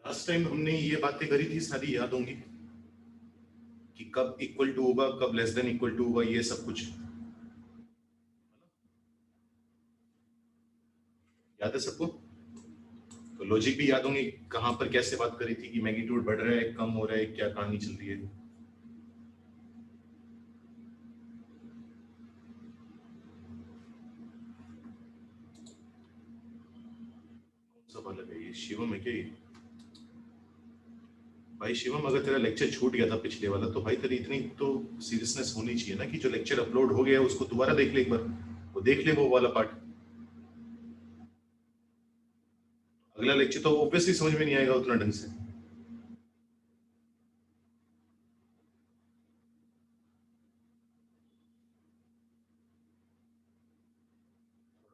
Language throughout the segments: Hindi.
लास्ट टाइम हमने ये बातें करी थी सारी, याद होंगी कि कब इक्वल टू होगा, कब लेस देन इक्वल टू होगा, ये सब कुछ याद है सबको? तो लॉजिक भी याद होंगे, कहां पर कैसे बात करी थी कि मैग्नीट्यूड बढ़ रहा है, कम हो रहा है, क्या कहानी चल रही है। कौन सा वाला है ये? शिवम है क्या ये? भाई शिवम, अगर तेरा लेक्चर छूट गया था पिछले वाला, तो भाई तेरी इतनी तो सीरियसनेस होनी चाहिए ना कि जो लेक्चर अपलोड हो गया उसको दोबारा देख ले एक बार, वो देख ले वो वाला पार्ट। अगला लेक्चर तो ऑब्वियसली समझ में नहीं आएगा उतना ढंग से।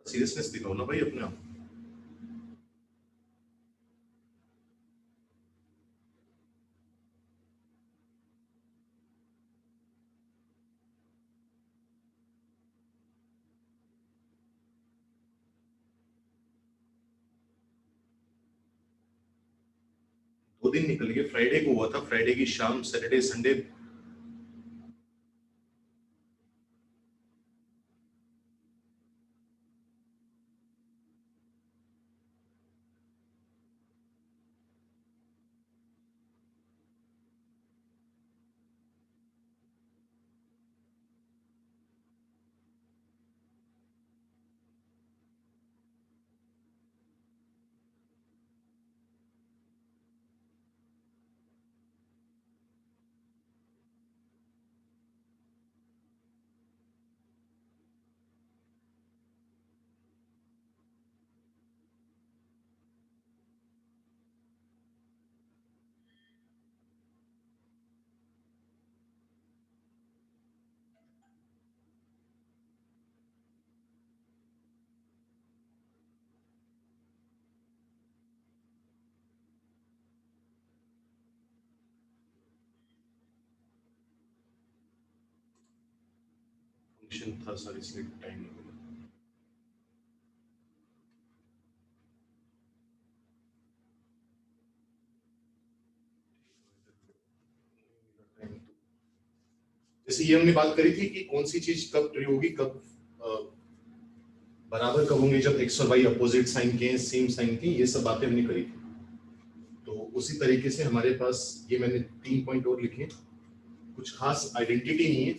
सीरियसनेस दिखाओ ना भाई अपने आप। दो दिन निकल गए, फ्राइडे को हुआ था, फ्राइडे की शाम, सैटरडे संडे। फंक्शन था सर, इसलिए टाइम नहीं मिला। जैसे ये हमने बात करी थी कि कौन सी चीज कब ट्रू होगी, कब बराबर कब होंगे, जब एक्स और वाई अपोजिट साइन के, सेम साइन के, ये सब बातें हमने करी थी। तो उसी तरीके से हमारे पास ये मैंने 3 पॉइंट और लिखे। कुछ खास आइडेंटिटी नहीं है,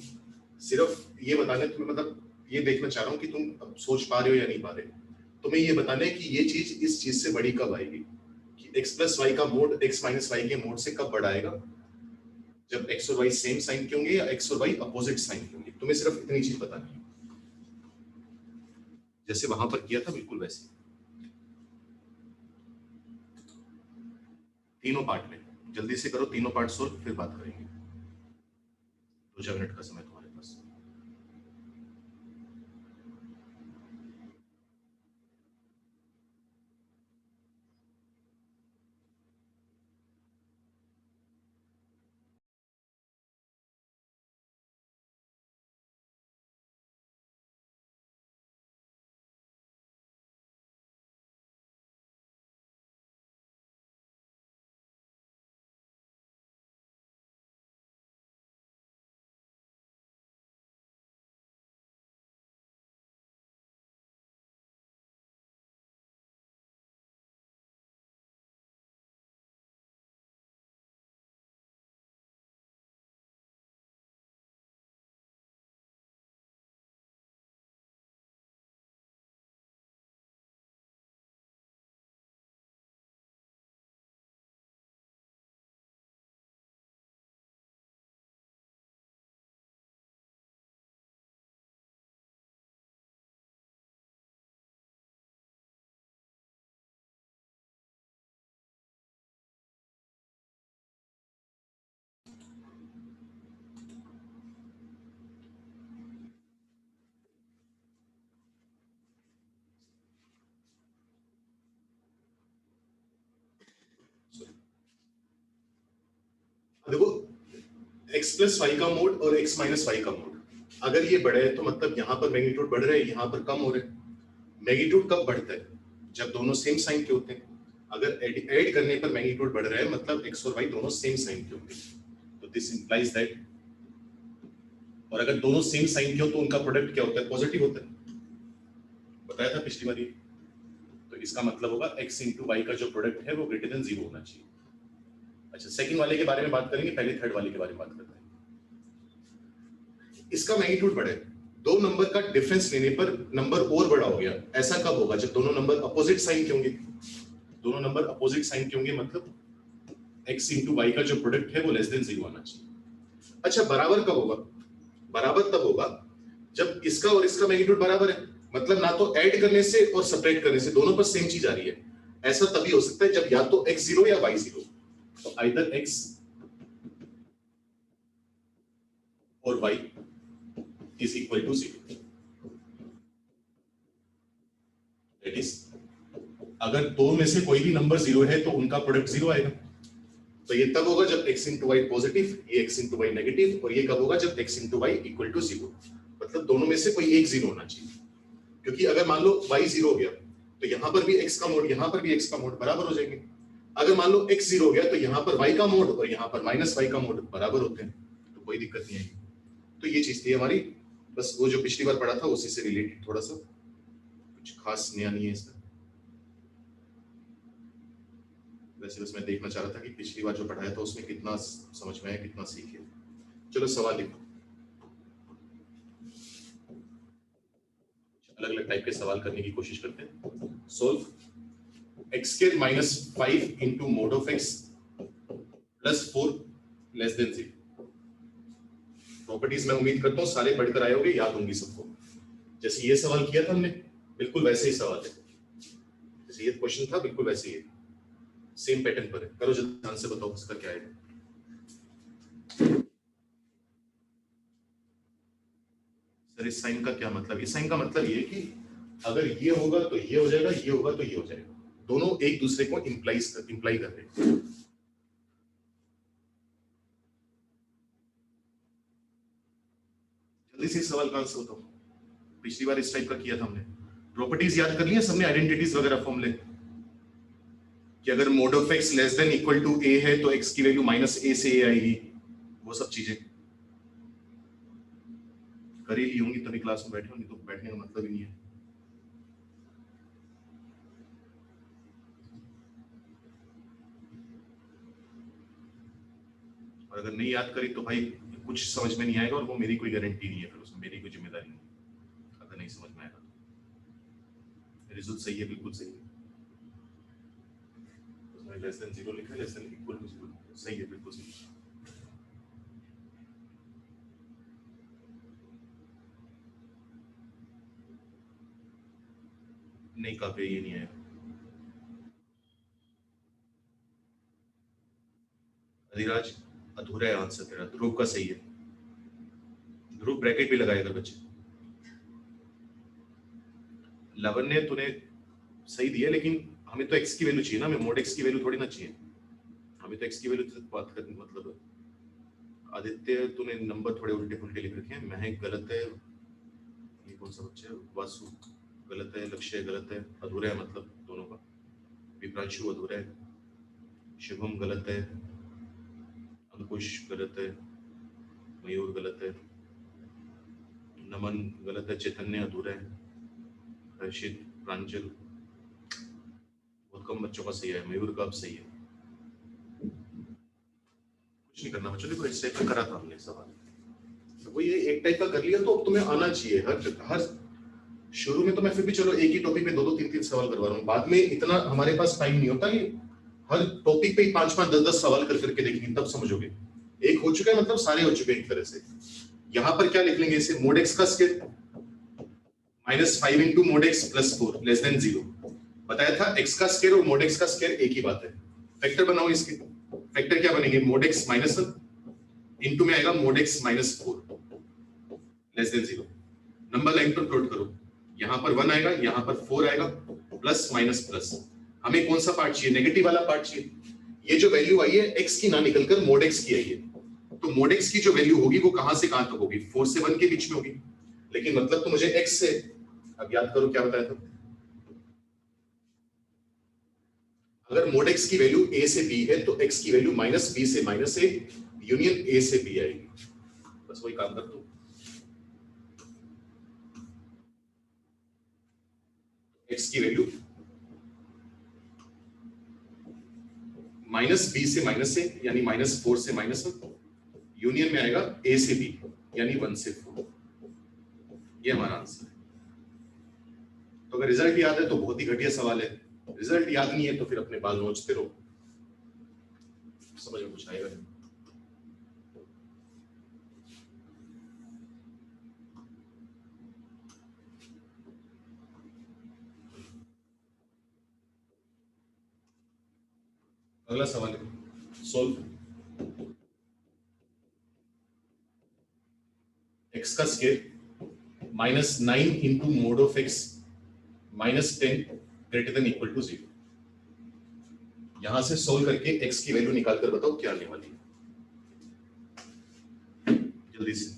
सिर्फ ये बताना तुम्हें, मतलब ये देखना चाह रहा हूँ कि तुम अब सोच पा रहे हो या नहीं पा रहे हो। तुम्हें ये बताना है कि ये चीज इस चीज से बड़ी कब आएगी, कि एक्स प्लस वाई का मोड एक्स माइनस वाई के मोड से कब बड़ा आएगा, जब एक्स और वाई सेम साइन के होंगे या एक्स और वाई अपोजिट साइन के होंगे। तुम्हें सिर्फ इतनी चीज बतानी है, जैसे वहां पर किया था बिल्कुल वैसे, तीनों पार्ट में। जल्दी से करो तीनों पार्ट सोल्व, फिर बात करेंगे। 2-4 मिनट का समय तुम्हारे पास। देखो, एक्स प्लस वाई का मोड और एक्स माइनस वाई का मोड, अगर ये बढ़े है तो मतलब यहाँ पर मैग्नीट्यूड बढ़ रहा है, यहाँ पर कम हो रहा है। मैग्नीट्यूड कब बढ़ता है? जब दोनों सेम साइन के होते हैं। अगर ऐड करने पर मैग्नीट्यूड बढ़ रहा है मतलब एक्स और वाई दोनों सेम साइन के होंगे, तो दिस इंप्लाइज दैट, और अगर दोनों सेम साइन के हो तो उनका प्रोडक्ट क्या होता है, पॉजिटिव होता है, बताया था पिछली बार। तो इसका मतलब होगा x इंटू वाई का जो प्रोडक्ट है वो ग्रेटर देन 0 होना चाहिए। अच्छा, सेकंड वाले के बारे में बात करेंगे, पहले थर्ड वाले के बारे में बात करते हैं। इसका मैग्नीट्यूड बढ़े, दो नंबर का डिफरेंस लेने पर नंबर और बड़ा हो गया, ऐसा कब होगा, जब दोनों नंबर अपोजिट साइन के होंगे। दोनों नंबर अपोजिट साइन के होंगे मतलब x इंटू वाई का जो प्रोडक्ट है वो लेस देन 0 आना चाहिए। अच्छा, बराबर कब होगा, बराबर तब होगा जब इसका और इसका मैग्नीट्यूड बराबर है, मतलब ना तो ऐड करने से और सब्ट्रैक्ट करने से, दोनों पर सेम चीज आ रही है। ऐसा तभी हो सकता है जब या तो x 0 या y 0, तो आइदर x और y is equal to 0। That is, अगर दो में से कोई भी नंबर 0 है तो उनका प्रोडक्ट 0 आएगा। तो ये तब होगा जब x इंटू वाई पॉजिटिव, ये x इंटू वाई नेगेटिव, और ये कब होगा जब x into y equal to 0, मतलब दोनों में से कोई एक 0 होना चाहिए। क्योंकि अगर मान लो y 0 हो गया तो यहां पर भी x का मोड, यहां पर भी x का मोड बराबर हो जाएंगे। अगर मान लो x 0 हो गया तो यहां पर y का मोड और यहां पर माइनस y का मोड बराबर होते हैं, तो कोई दिक्कत नहीं आएगी। तो ये चीज थी हमारी, बस वो जो पिछली बार पढ़ा था उसी से रिलेटेड, थोड़ा सा कुछ खास नया नहीं है इसमें। वैसे बस मैं देखना चाह रहा था कि पिछली बार जो पढ़ाया था उसमें कितना समझ में आया, कितना सीखे। चलो सवाल लिखो, अलग अलग टाइप के सवाल करने की कोशिश करते हैं। Solve x square minus 5 into mod of x plus 4 less then 0। Properties मैं उम्मीद करता हूं सारे पढ़कर आए होंगे, याद होंगी सबको। जैसे ये सवाल किया था हमने, बिल्कुल वैसे ही सवाल है, जैसे ये क्वेश्चन था बिल्कुल वैसे ही है, सेम पैटर्न पर है। करो जल्दी ध्यान से, बताओ इसका क्या है। सर इस साइन का क्या मतलब, इस साइन का मतलब ये कि अगर ये होगा तो ये हो जाएगा, ये होगा तो ये हो जाएगा, दोनों एक दूसरे को इंप्लाई कर रहे हैं। जल्दी से इस सवाल का आंसर बताओ। पिछली बार इस टाइप का किया था हमने, प्रॉपर्टीज याद कर लिया सबने, आइडेंटिटीज वगैरह फॉर्मूले, कि अगर mod of x less than equal to a है तो एक्स की वैल्यू माइनस ए से ए आएगी, वो सब चीजें कर ही ली होंगी तभी क्लास में बैठे होंगे, तो बैठने का मतलब ही नहीं है। और अगर नहीं याद करी तो भाई कुछ समझ में नहीं आएगा, और वो मेरी कोई गारंटी नहीं है, फिर उसमें मेरी कोई जिम्मेदारी नहीं अगर नहीं समझ में आएगा। रिजल्ट सही है, बिल्कुल सही है, उसमें लेस देन 0 लिखा है, लेस देन इक्वल टू 0, सही है, बिल्कुल सही। नहीं काफी, ये नहीं आया। अधिराज अधूरा है आंसर तेरा, ध्रुव का सही है। ध्रुव ब्रैकेट भी लगाएगा बच्चे। लवन ने तूने सही दिया, लेकिन हमें तो x की वैल्यू चाहिए ना, हमें मोड x की वैल्यू थोड़ी ना चाहिए, हमें तो x की वैल्यू तक बात करनी। मतलब आदित्य तूने नंबर थोड़े उल्टे पुल्टे लिख रखे हैं, महक गलत है, ये कौन सा बच्चा है, वासु गलत है, लक्ष्य गलत है, अधूरा है मतलब दोनों का, विप्रांशु अधूरा है, शुभम गलत है, अंकुश गलत है, मयूर गलत है, नमन गलत है, चैतन्य अधूरा है, हर्षित, प्रांजल, बहुत कम बच्चों का सही है, मयूर का अब सही है। कुछ नहीं करना बच्चों, देखो इस टाइप का करा था हमने सवाल, तो वो ये एक टाइप का कर लिया तो अब तुम्हें आना चाहिए। हर शुरू में तो मैं फिर भी चलो एक ही टॉपिक पे दो तीन तीन सवाल करवा रहा हूँ, बाद में इतना हमारे पास टाइम नहीं होता कि हर टॉपिक पे 5-5 10-10 सवाल कर करके देखेंगे, तब समझोगे। एक हो चुका है मतलब सारे हो चुके हैं एक तरह से। यहाँ पर क्या लिख लेंगे इसे, मोड एक्स का square minus 5 into mode x plus 4 less then 0। बताया था एक्स का स्क्वायर और मोड एक्स का स्क्वायर एक ही बात है। फैक्टर बनाओ इसके, फैक्टर क्या बनेंगे, मोड एक्स माइनस 1 इंटू में आएगा mod x minus 4 less then 0। Number line पर प्लॉट करो, यहाँ पर 1 आएगा, यहाँ पर 4 आएगा, प्लस माइनस प्लस। हमें कौन सा पार्ट चाहिए, नेगेटिव वाला पार्ट चाहिए। ये जो वैल्यू आई है x की ना निकलकर मोड x की आई है, तो मोड x की जो वैल्यू होगी वो कहां से कहां तक होगी, 4 से 1 के बीच में होगी। लेकिन मतलब तो मुझे x से, अब याद करो क्या बताया था, अगर मोड एक्स की वैल्यू a से b है तो x की वैल्यू माइनस b से माइनस a यूनियन a से b आएगी। बस वही काम कर दो। x की वैल्यू माइनस b से माइनस a यानी माइनस 4 से माइनस 1 यूनियन में आएगा a से b यानी 1 से 4। ये हमारा आंसर है। तो अगर रिजल्ट याद है तो बहुत ही घटिया सवाल है, रिजल्ट याद नहीं है तो फिर अपने बाल नोचते रहो, समझ में कुछ आएगा नहीं। अगला सवाल है सोल्व। x का square minus 9 into mod of x minus 10 greater than equal to 0। यहां से सोल्व करके x की वैल्यू निकाल कर बताओ क्या आने वाली है, जल्दी से।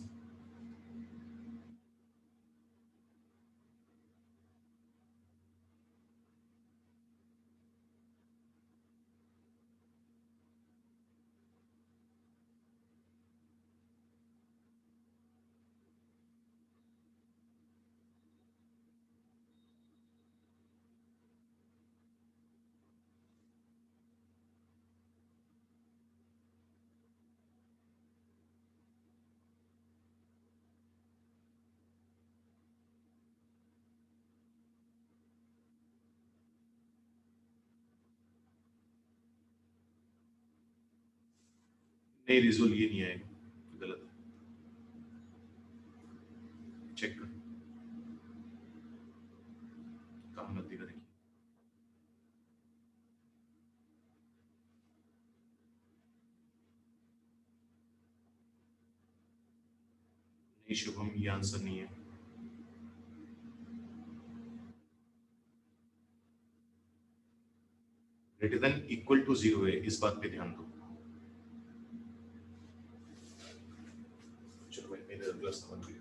नहीं रिजल्ट ये नहीं आएगा, गलत है, चेक कर कहाँ गलती करेगी। नहीं शुभम ये आंसर नहीं है। ग्रेटर देन इक्वल टू 0 है, इस बात पे ध्यान दो। चलो भाई मेरे अगला सवाल भी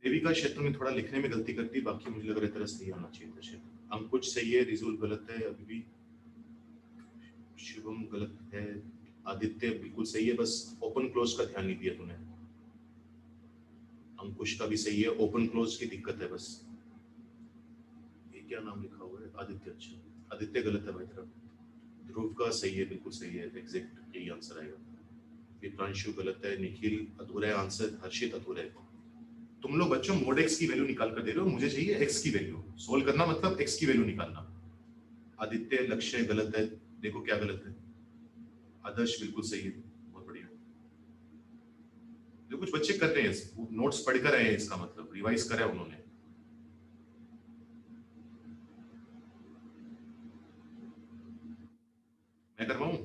देविका क्षेत्र में थोड़ा लिखने में गलती करती, बाकी मुझे लग रहा है तरह सही होना चाहिए था क्षेत्र। अंकुश सही है, रिजुल गलत है अभी भी, शुभम गलत है, आदित्य बिल्कुल सही है, बस ओपन क्लोज का ध्यान नहीं दिया तूने। अंकुश का भी सही है, ओपन क्लोज की दिक्कत है बस। ये क्या नाम लिखा हुआ है, आदित्य, अच्छा आदित्य गलत है भाई तेरा। ध्रुव का सही है, बिल्कुल सही है, एग्जैक्ट यही आंसर आएगा। विप्रांशु गलत है, निखिल अधूरा है आंसर, हर्षित अधूरा है। तुम लोग बच्चों मोड एक्स की वैल्यू निकाल कर दे रहे हो, मुझे चाहिए एक्स की वैल्यू। सोल्व करना मतलब एक्स की वैल्यू निकालना। आदित्य लक्ष्य गलत है, देखो क्या गलत है। आदर्श बिल्कुल सही है, बहुत बढ़िया। जो कुछ बच्चे कर रहे हैं नोट्स पढ़ कर आए हैं, इसका मतलब रिवाइज करा है उन्होंने। मैं करवाऊं?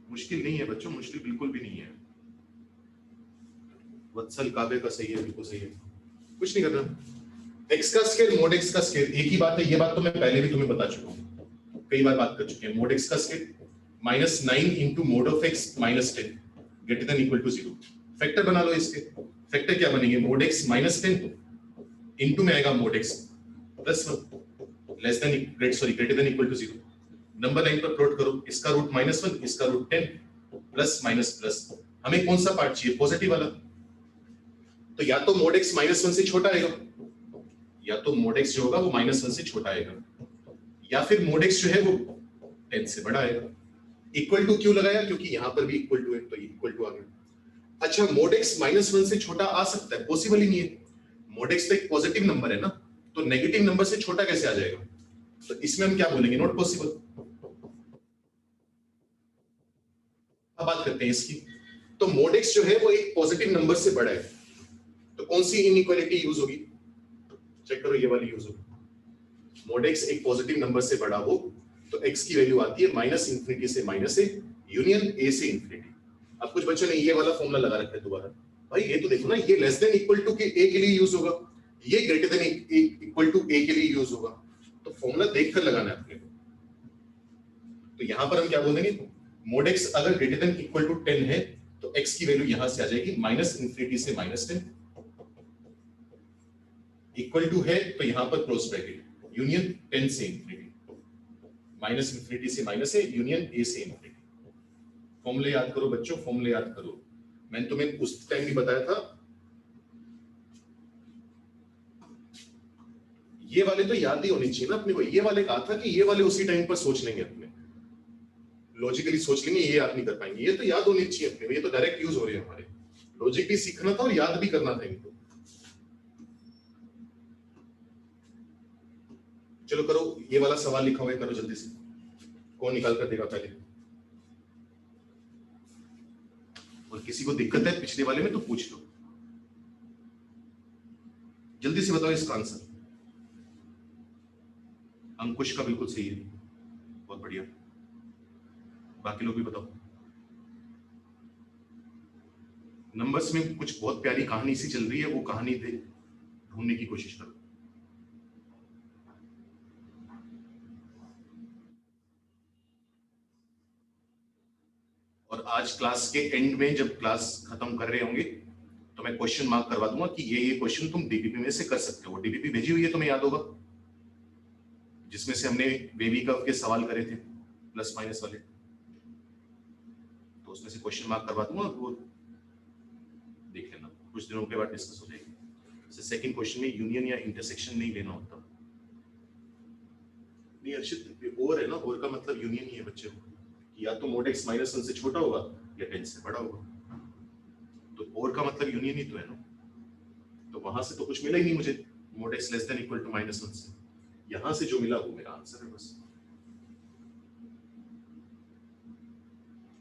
मुश्किल नहीं है बच्चों, मुश्किल बिल्कुल भी नहीं है। वत्सल काबे का सही है, बिल्कुल सही है, कुछ नहीं करना। एक्स का स्क्वायर मोड एक्स का स्क्वायर एक ही बात है, ये बात तो मैं पहले भी तुम्हें बता चुका हूं, कई बार बात कर चुके हैं। मोड एक्स का square minus 9 into mod of x minus 10 greater than equal to 0। Factor बना लो इसके। फैक्टर क्या बनेंगे, मोड एक्स माइनस 10 इंटू में आएगा mod x plus 1 less than greater than equal to 0। Number line पर प्लॉट करो, इसका रूट माइनस 1, इसका रूट 10, प्लस माइनस प्लस। हमें कौन सा पार्ट चाहिए, पॉजिटिव वाला। तो या तो मोड एक्स माइनस 1 से छोटा आएगा, या तो मोड एक्स जो होगा वो माइनस 1 से छोटा आएगा, या फिर मोड एक्स जो है वो 10 से बड़ा आएगा। इक्वल टू क्यों लगाया, क्योंकि यहां पर भी इक्वल टू है तो इक्वल टू आ गया। अच्छा मोड एक्स माइनस 1 से छोटा आ सकता है, पॉसिबल ही नहीं है। मोड एक्स तो एक पॉजिटिव नंबर है ना, तो नेगेटिव नंबर से छोटा कैसे आ जाएगा। तो इसमें हम क्या बोलेंगे, नॉट पॉसिबल। अब बात करते हैं इसकी। तो मोड x जो है वो एक पॉजिटिव नंबर से बड़ा है, तो कौन सी इनइक्वालिटी यूज होगी? चेक करो, ये वाली यूज होगी। मोड x एक पॉजिटिव नंबर से बड़ा हो तो x की वैल्यू आती है माइनस इंफिनिटी से माइनस a यूनियन a से इंफिनिटी। अब कुछ बच्चों ने ये वाला फॉर्मूला लगा रखा है दोबारा, भाई ये तो देखो ना, ये लेस देन इक्वल टू के a के लिए यूज होगा, ये greater than equal to a के लिए यूज होगा, तो फॉर्मूला देखकर लगाना है अपने को। तो यहां पर हम क्या बोल देंगे, मोड x अगर ग्रेटर देन इक्वल टू 10 है तो x की वैल्यू यहां से आ जाएगी माइनस इंफिनिटी से माइनस 10, इक्वल टू है तो यहां पर क्लोज ब्रैकेट यूनियन 10 से इंफिनिटी, माइनस इंफिनिटी से माइनस है यूनियन a से इंफिनिटी। फॉर्मूले याद करो बच्चों, फॉर्मूले याद करो, मैंने तुम्हें उस टाइम भी बताया था। ये वाले तो याद ही होने चाहिए ना अपने को, ये वाले कहा था कि ये वाले उसी टाइम पर सोच लेंगे, अपने लॉजिकली सोच लेंगे, ये याद नहीं कर पाएंगे, ये तो याद होने चाहिए अपने, ये तो डायरेक्ट यूज हो रहे हैं हमारे, लॉजिक भी सीखना था और याद भी करना था इनको। चलो करो, ये वाला सवाल लिखा हुआ है, करो जल्दी से, कौन निकाल कर देगा पहले? और किसी को दिक्कत है पिछले वाले में तो पूछ लो, जल्दी से बताओ इसका आंसर। अंकुश का बिल्कुल सही है, बहुत बढ़िया, बाकी लोग भी बताओ। नंबर्स में कुछ बहुत प्यारी कहानी सी चल रही है, वो कहानी ढूंढने की कोशिश करो। और आज क्लास के एंड में जब क्लास खत्म कर रहे होंगे तो मैं क्वेश्चन मार्क करवा दूंगा कि ये क्वेश्चन तुम डीपीपी में से कर सकते हो। डीपीपी भेजी हुई है, तुम्हें याद होगा, जिसमें से हमने वेवी कर्व के सवाल करे थे प्लस माइनस वाले, तो उसमें से क्वेश्चन मार्क करवा दूंगा, वो देख लेना, कुछ दिनों के बाद डिस्कस हो जाएगी। जैसे सेकंड क्वेश्चन में यूनियन या इंटरसेक्शन नहीं लेना होता। नहीं अर्षित, और है ना, और का मतलब यूनियन ही है बच्चे को, या तो मोड x माइनस 1 से छोटा होगा या 10 से बड़ा होगा, तो और का मतलब यूनियन ही तो है ना, तो वहां से तो कुछ मिला ही नहीं मुझे, mod x less than equal to minus 1 से, यहां से जो मिला वो मेरा आंसर है बस।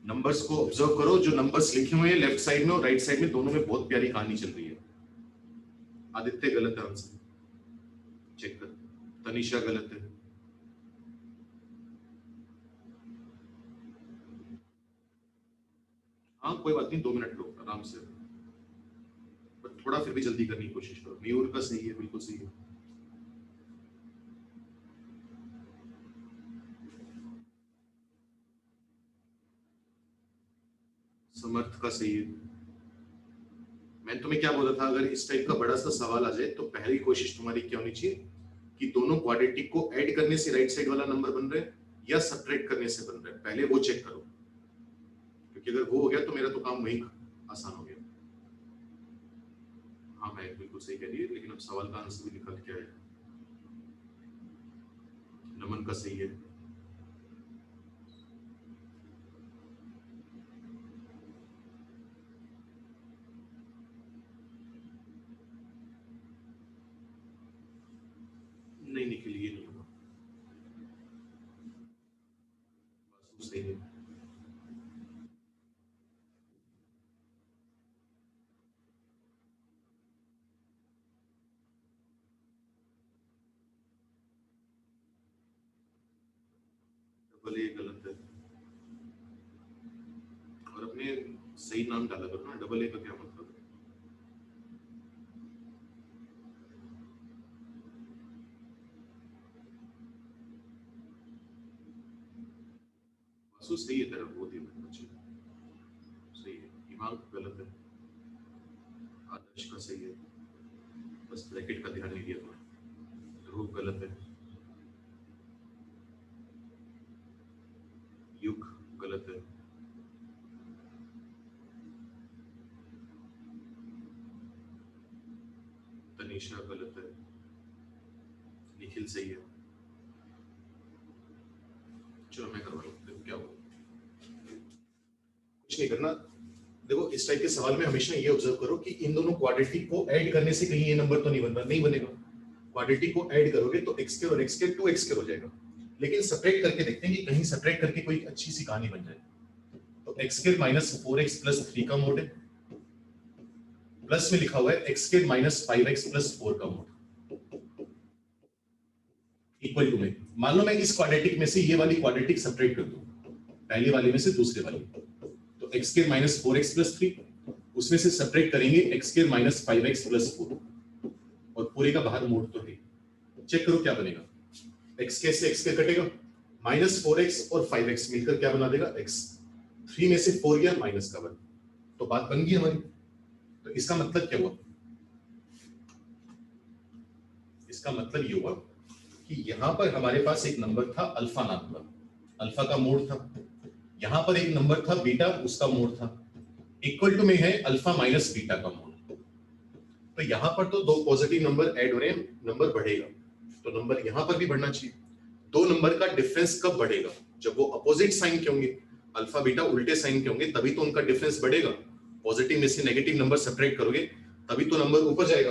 नंबर्स को ऑब्जर्व करो, जो नंबर्स लिखे हुए हैं लेफ्ट साइड में और राइट साइड में दोनों में बहुत प्यारी कहानी चल रही है। आदित्य गलत है आंसर, चेक कर, तनिषा गलत है, हाँ कोई बात नहीं, 2 मिनट लो आराम से, पर थोड़ा फिर भी जल्दी करने की कोशिश करो। मयूर का सही है, बिल्कुल सही है। समर्थ का सही है। मैंने तुम्हें क्या बोला था, अगर इस टाइप का बड़ा सा सवाल आ जाए तो पहली कोशिश तुम्हारी क्या होनी चाहिए कि दोनों क्वाड्रेटिक को ऐड करने से राइट साइड वाला नंबर बन रहा है या सब्ट्रैक्ट करने से बन रहा है, पहले वो चेक करो, क्योंकि अगर वो हो गया तो मेरा तो काम वही आसान हो गया। हाँ मैं बिल्कुल सही कह रही है, लेकिन अब सवाल का आंसर भी निकल क्या है। नमन का सही है, नहीं निकल, ये नहीं होगा, बस सही है। डबल ए गलत है, और अपने सही नाम डाला करो ना, डबल ए का क्या मतलब है? वासु सही है, तेरा बहुत ही बच्चे सही है। दिमाग गलत है, आदर्श का सही है, बस ब्रैकेट का ध्यान नहीं दिया तुमने। ध्रुव गलत है, युग गलत है, तनीषा गलत है, निखिल सही है। चलो मैं करवा लूँ, देखो क्या हुआ, कुछ नहीं करना। देखो इस टाइप के सवाल में हमेशा ये ऑब्जर्व करो कि इन दोनों क्वाड्रेटिक को ऐड करने से कहीं ये नंबर तो नहीं बन रहा, नहीं बनेगा। क्वाड्रेटिक को ऐड करोगे तो x के और x के 2x के हो जाएगा, लेकिन सब्ट्रैक्ट करके देखते हैं कि कहीं सब्ट्रैक्ट करके कोई अच्छी सी कहानी बन जाए। तो तो x square minus 4x plus 3 का मोड है, प्लस में लिखा हुआ है x square minus 5x plus 4 का मोड, इक्वल टू में मान लो मैं इस क्वाड्रेटिक में से ये वाली क्वाड्रेटिक सेपरेट कर दूं, पहले वाले में से दूसरे वाले, तो x square minus 4x plus 3, उसमें से सेपरेट करेंगे x square minus 5x plus 4, और पूरे का बाहर मोड तो है। चेक करो क्या बनेगा, एक्स के से एक्स के कटेगा, माइनस 4x और 5x मिलकर क्या बना देगा x, 3 में से 4 गया माइनस का 1, तो बात बन गई हमारी। तो इसका मतलब क्या हुआ, इसका मतलब ये हुआ कि यहां पर हमारे पास एक नंबर था अल्फा नाम का, अल्फा का मोड था, यहां पर एक नंबर था बीटा, उसका मोड था, इक्वल टू में है अल्फा माइनस बीटा का मोड। तो यहां पर तो दो पॉजिटिव नंबर ऐड हो रहे हैं, नंबर बढ़ेगा, तो नंबर यहां पर भी बढ़ना चाहिए। दो नंबर का डिफरेंस कब बढ़ेगा, जब वो अपोजिट साइन के होंगे, अल्फा बीटा उल्टे साइन के होंगे, तभी तो उनका डिफरेंस बढ़ेगा। पॉजिटिव में से नेगेटिव नंबर सेपरेट करोगे तभी तो नंबर ऊपर जाएगा,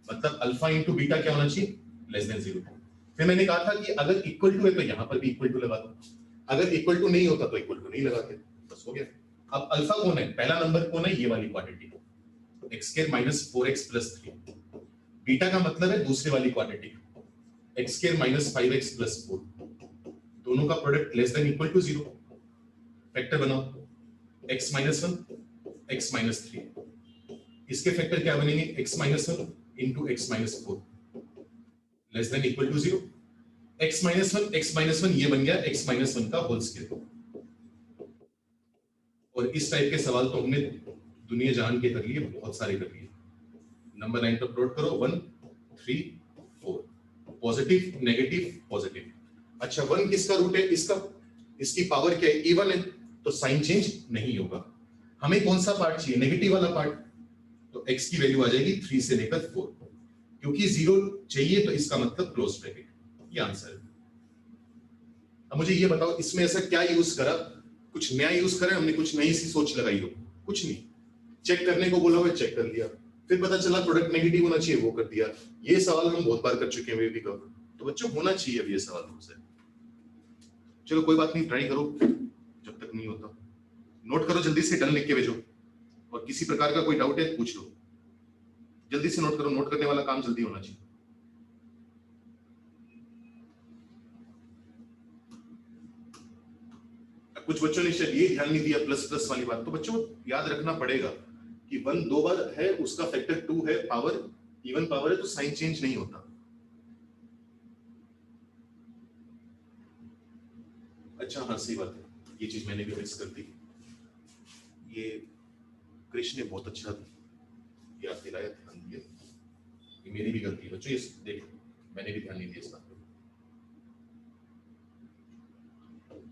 मतलब अल्फा इंटू बीटा क्या होना चाहिए, लेस देन 0। फिर मैंने कहा था कि अगर इक्वल टू है तो यहां पर भी इक्वल टू लगा दो, अगर इक्वल टू नहीं होता तो इक्वल टू नहीं लगाते, बस हो गया। अब अल्फा कौन है, पहला नंबर कौन है, ये वाली quadratic, x square minus 4x plus 3, beta का मतलब है दूसरी वाली quadratic, x square minus 5x plus 4, दोनों का product less than equal to 0, factor बनाओ, x माइनस 1 x माइनस 3, इसके फैक्टर क्या बनेंगे, x minus 1 into x minus 4 less than equal to 0, x minus 1 ये बन गया x माइनस 1 का होल स्क्वायर। और इस टाइप के सवाल तो हमने दुनिया जहान के कर लिए, बहुत सारे कर लिए। नंबर लाइन पर प्लॉट करो 1 3 4, पॉजिटिव नेगेटिव पॉजिटिव, अच्छा 1 किसका रूट है, इसका, इसकी पावर क्या है, इवन है, तो साइन चेंज नहीं होगा। हमें कौन सा पार्ट चाहिए, नेगेटिव वाला पार्ट, तो x की वैल्यू आ जाएगी 3 से लेकर 4, क्योंकि 0 चाहिए तो इसका मतलब क्लोज ब्रैकेट, ये आंसर है। अब मुझे ये बताओ इसमें ऐसा क्या यूज करा, कुछ नया यूज करा हमने, कुछ नई सी सोच लगाई हो, कुछ नहीं, चेक करने को बोला हुआ चेक कर लिया, फिर पता चला प्रोडक्ट नेगेटिव होना चाहिए वो कर दिया। ये सवाल हम बहुत बार कर चुके हैं बेबी का, तो बच्चों होना चाहिए अब ये सवाल हमसे। चलो कोई बात नहीं, ट्राई करो, जब तक नहीं होता नोट करो, जल्दी से डन लिख के भेजो, और किसी प्रकार का कोई डाउट है पूछ लो, जल्दी से नोट करो, नोट करने वाला काम जल्दी होना चाहिए। कुछ बच्चों ने शायद ये ध्यान नहीं दिया प्लस प्लस वाली बात, तो बच्चों याद रखना पड़ेगा कि 1 दो बार है, उसका फैक्टर 2 है, पावर इवन पावर है, तो साइन चेंज नहीं होता। अच्छा हाँ सही बात है, ये चीज मैंने भी मिस कर दी, ये कृष्ण ने बहुत अच्छा याद दिलाया, ध्यान दिया, ये मेरी भी गलती है बच्चों, ये देखो मैंने भी ध्यान नहीं दिया इस बात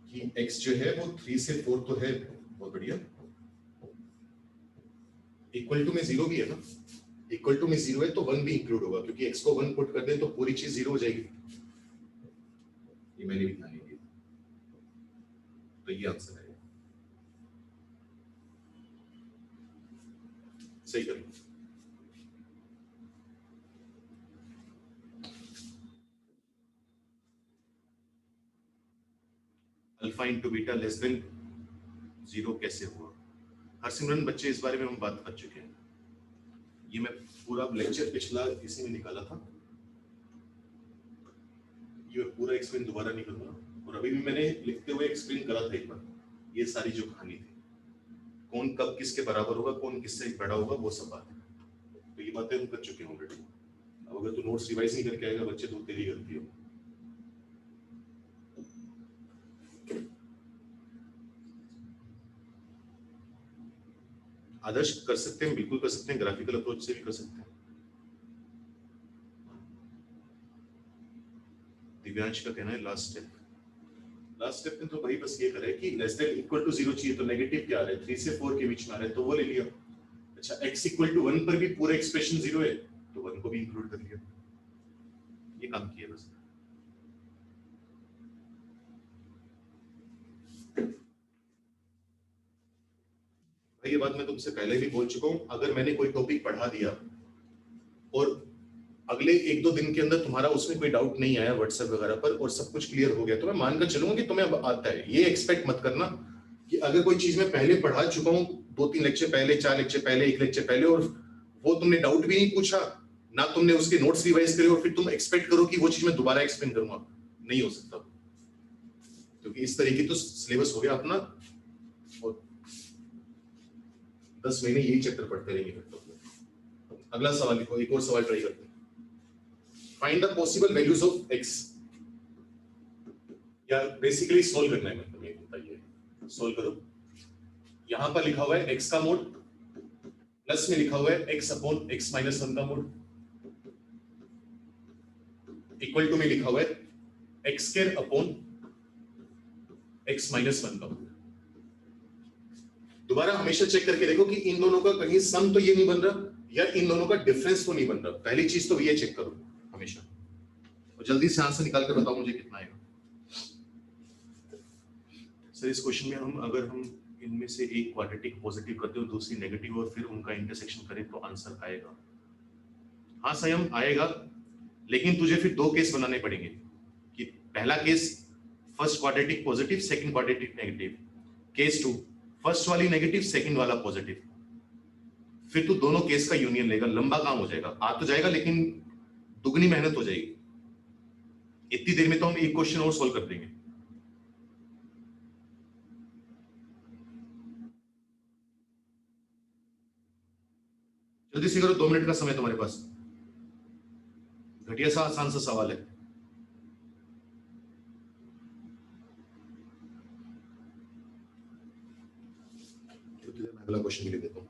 कि x जो है वो 3 से 4 तो है, बहुत बढ़िया, इक्वल टू में 0 भी है ना, इक्वल टू में 0 है तो 1 भी इंक्लूड होगा, क्योंकि x को 1 पुट कर दें तो पूरी चीज 0 हो जाएगी, ये मैंने भी ध्यान नहीं दिया, तो ये आंसर है, सही करो। Alpha into beta less then 0 कैसे हुआ, हरसिमरन बच्चे इस बारे में हम बात कर चुके हैं, ये मैं पूरा लेक्चर पिछला इसी में निकाला था, ये पूरा एक्सप्लेन दोबारा नहीं करूंगा, और अभी भी मैंने लिखते हुए एक्सप्लेन करा था एक बार, ये सारी जो कहानी थी, कौन कब किसके बराबर होगा, कौन किससे बड़ा होगा, वो सब बात है, तो ये बातें हम कर चुके हैं ऑलरेडी। अब अगर तू नोट्स रिवाइज नहीं करके आएगा बच्चे तो तेरी गलती हो। आदर्श कर सकते हैं, बिल्कुल कर सकते हैं, ग्राफिकल अप्रोच से भी कर सकते हैं। दिव्यांश का कहना है लास्ट स्टेप में तो भाई बस ये करे कि लेस देन इक्वल टू 0 चाहिए, तो नेगेटिव क्या आ रहा है 3 से 4 के बीच में आ रहा है, तो वो ले लिया। अच्छा x इक्वल टू 1 पर भी पूरा एक्सप्रेशन 0 है, तो 1 को भी इंक्लूड कर लिया, ये काम किया बस। ये बात मैं तुमसे पहले भी बोल चुका हूं, अगर मैंने कोई टॉपिक पढ़ा दिया और अगले 1-2 दिन के अंदर तुम्हारा उसमें कोई डाउट नहीं आया व्हाट्सएप वगैरह पर और सब कुछ क्लियर हो गया, तो मैं मानकर चलूंगा कि तुम्हें अब आता है, ये एक्सपेक्ट मत करना कि अगर कोई चीज मैं पहले पढ़ा चुका हूँ 2-3 लेक्चर पहले, 4 लेक्चर पहले, 1 लेक्चर पहले, और वो तुमने डाउट भी नहीं पूछा, ना तुमने उसके नोट्स रिवाइज करे, और फिर तुम एक्सपेक्ट करो कि वो चीज मैं दोबारा एक्सप्लेन करूंगा, नहीं हो सकता। क्योंकि इस तरीके तो सिलेबस हो गया अपना, और 10 महीने यही चैप्टर पढ़ते रहेंगे फिर तो। अगला सवाल लिखो, एक और सवाल ट्राई करते हैं। Find the possible values of x, या बेसिकली सोल्व करना है, मतलब ये बताइए, सोल्व करो। यहां पर लिखा हुआ है x का मोड, प्लस में लिखा हुआ है x अपॉन x माइनस 1 का मोड, इक्वल टू में लिखा हुआ है x square upon x minus 1 का मोड। दोबारा हमेशा चेक करके देखो कि इन दोनों का कहीं सम तो ये नहीं बन रहा, या इन दोनों का डिफरेंस तो नहीं बन रहा। पहली चीज तो ये चेक करो हमेशा, और जल्दी से आंसर निकाल कर बताओ मुझे कितना आएगा। सर इस क्वेश्चन में अगर हम इनमें से एक क्वाड्रेटिक पॉजिटिव करते हो, दूसरी नेगेटिव, और फिर उनका इंटरसेक्शन करें तो आंसर आएगा। हाँ संयम आएगा, लेकिन तुझे फिर 2 केस बनाने पड़ेंगे, कि पहला case first quadratic positive, second quadratic negative, case 2 first वाली नेगेटिव, सेकंड वाला पॉजिटिव। फिर तू दोनों केस का यूनियन लेगा, लंबा काम हो जाएगा, आ तो जाएगा लेकिन दुगनी मेहनत हो जाएगी। इतनी देर में तो हम एक क्वेश्चन और सोल्व कर देंगे। जल्दी से करो, 2 मिनट का समय तुम्हारे पास। घटिया सा आसान सा सवाल है। अगला क्वेश्चन लिख देता हूं।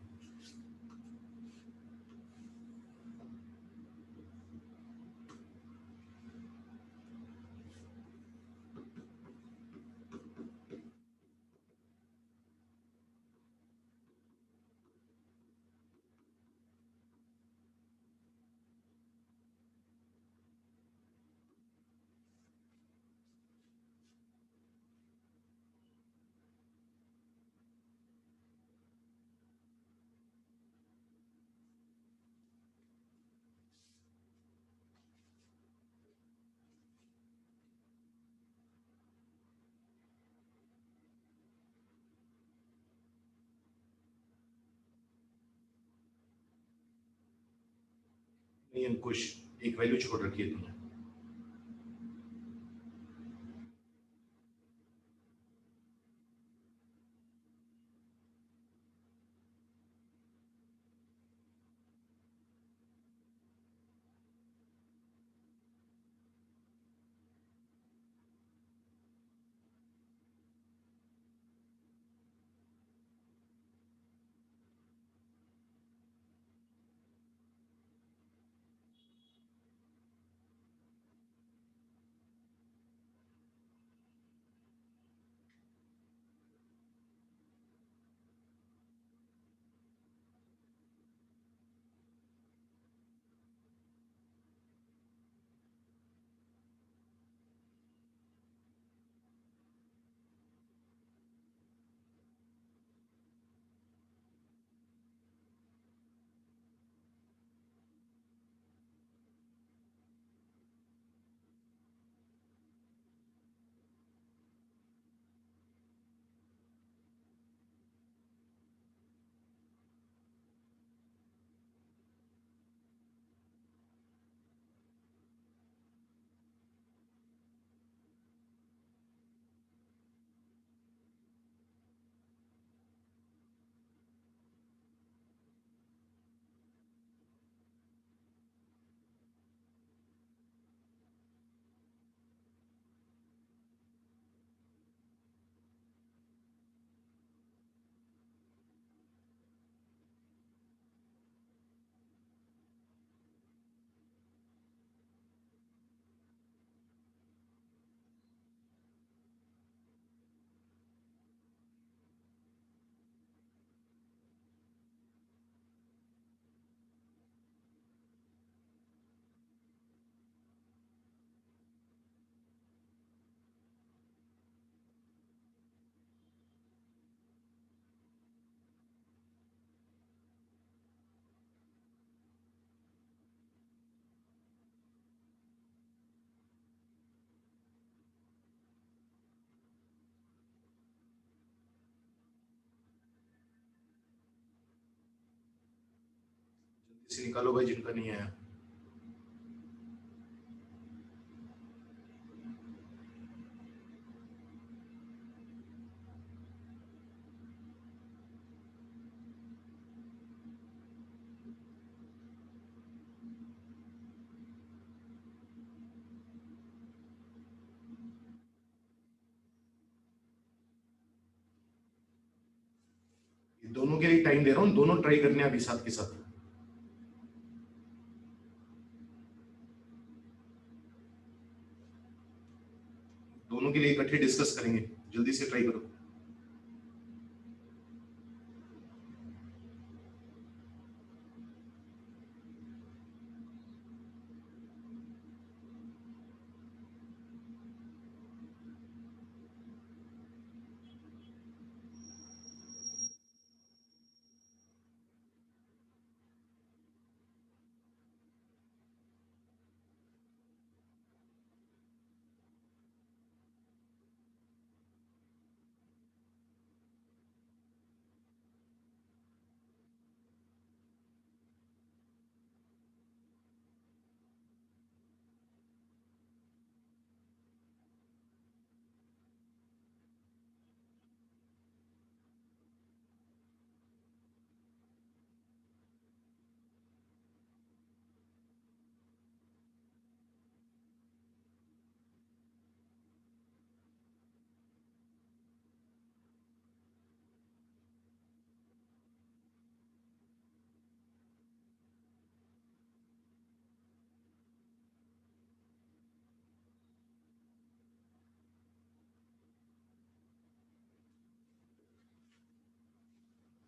नहीं, हम कुछ एक वैल्यू छोड़ रखी है तुमने। इसे निकालो भाई जिनका नहीं आया। दोनों के लिए टाइम दे रहा हूँ, दोनों ट्राई करने अभी साथ के साथ। दोनों के लिए इकट्ठे डिस्कस करेंगे, जल्दी से ट्राई करो।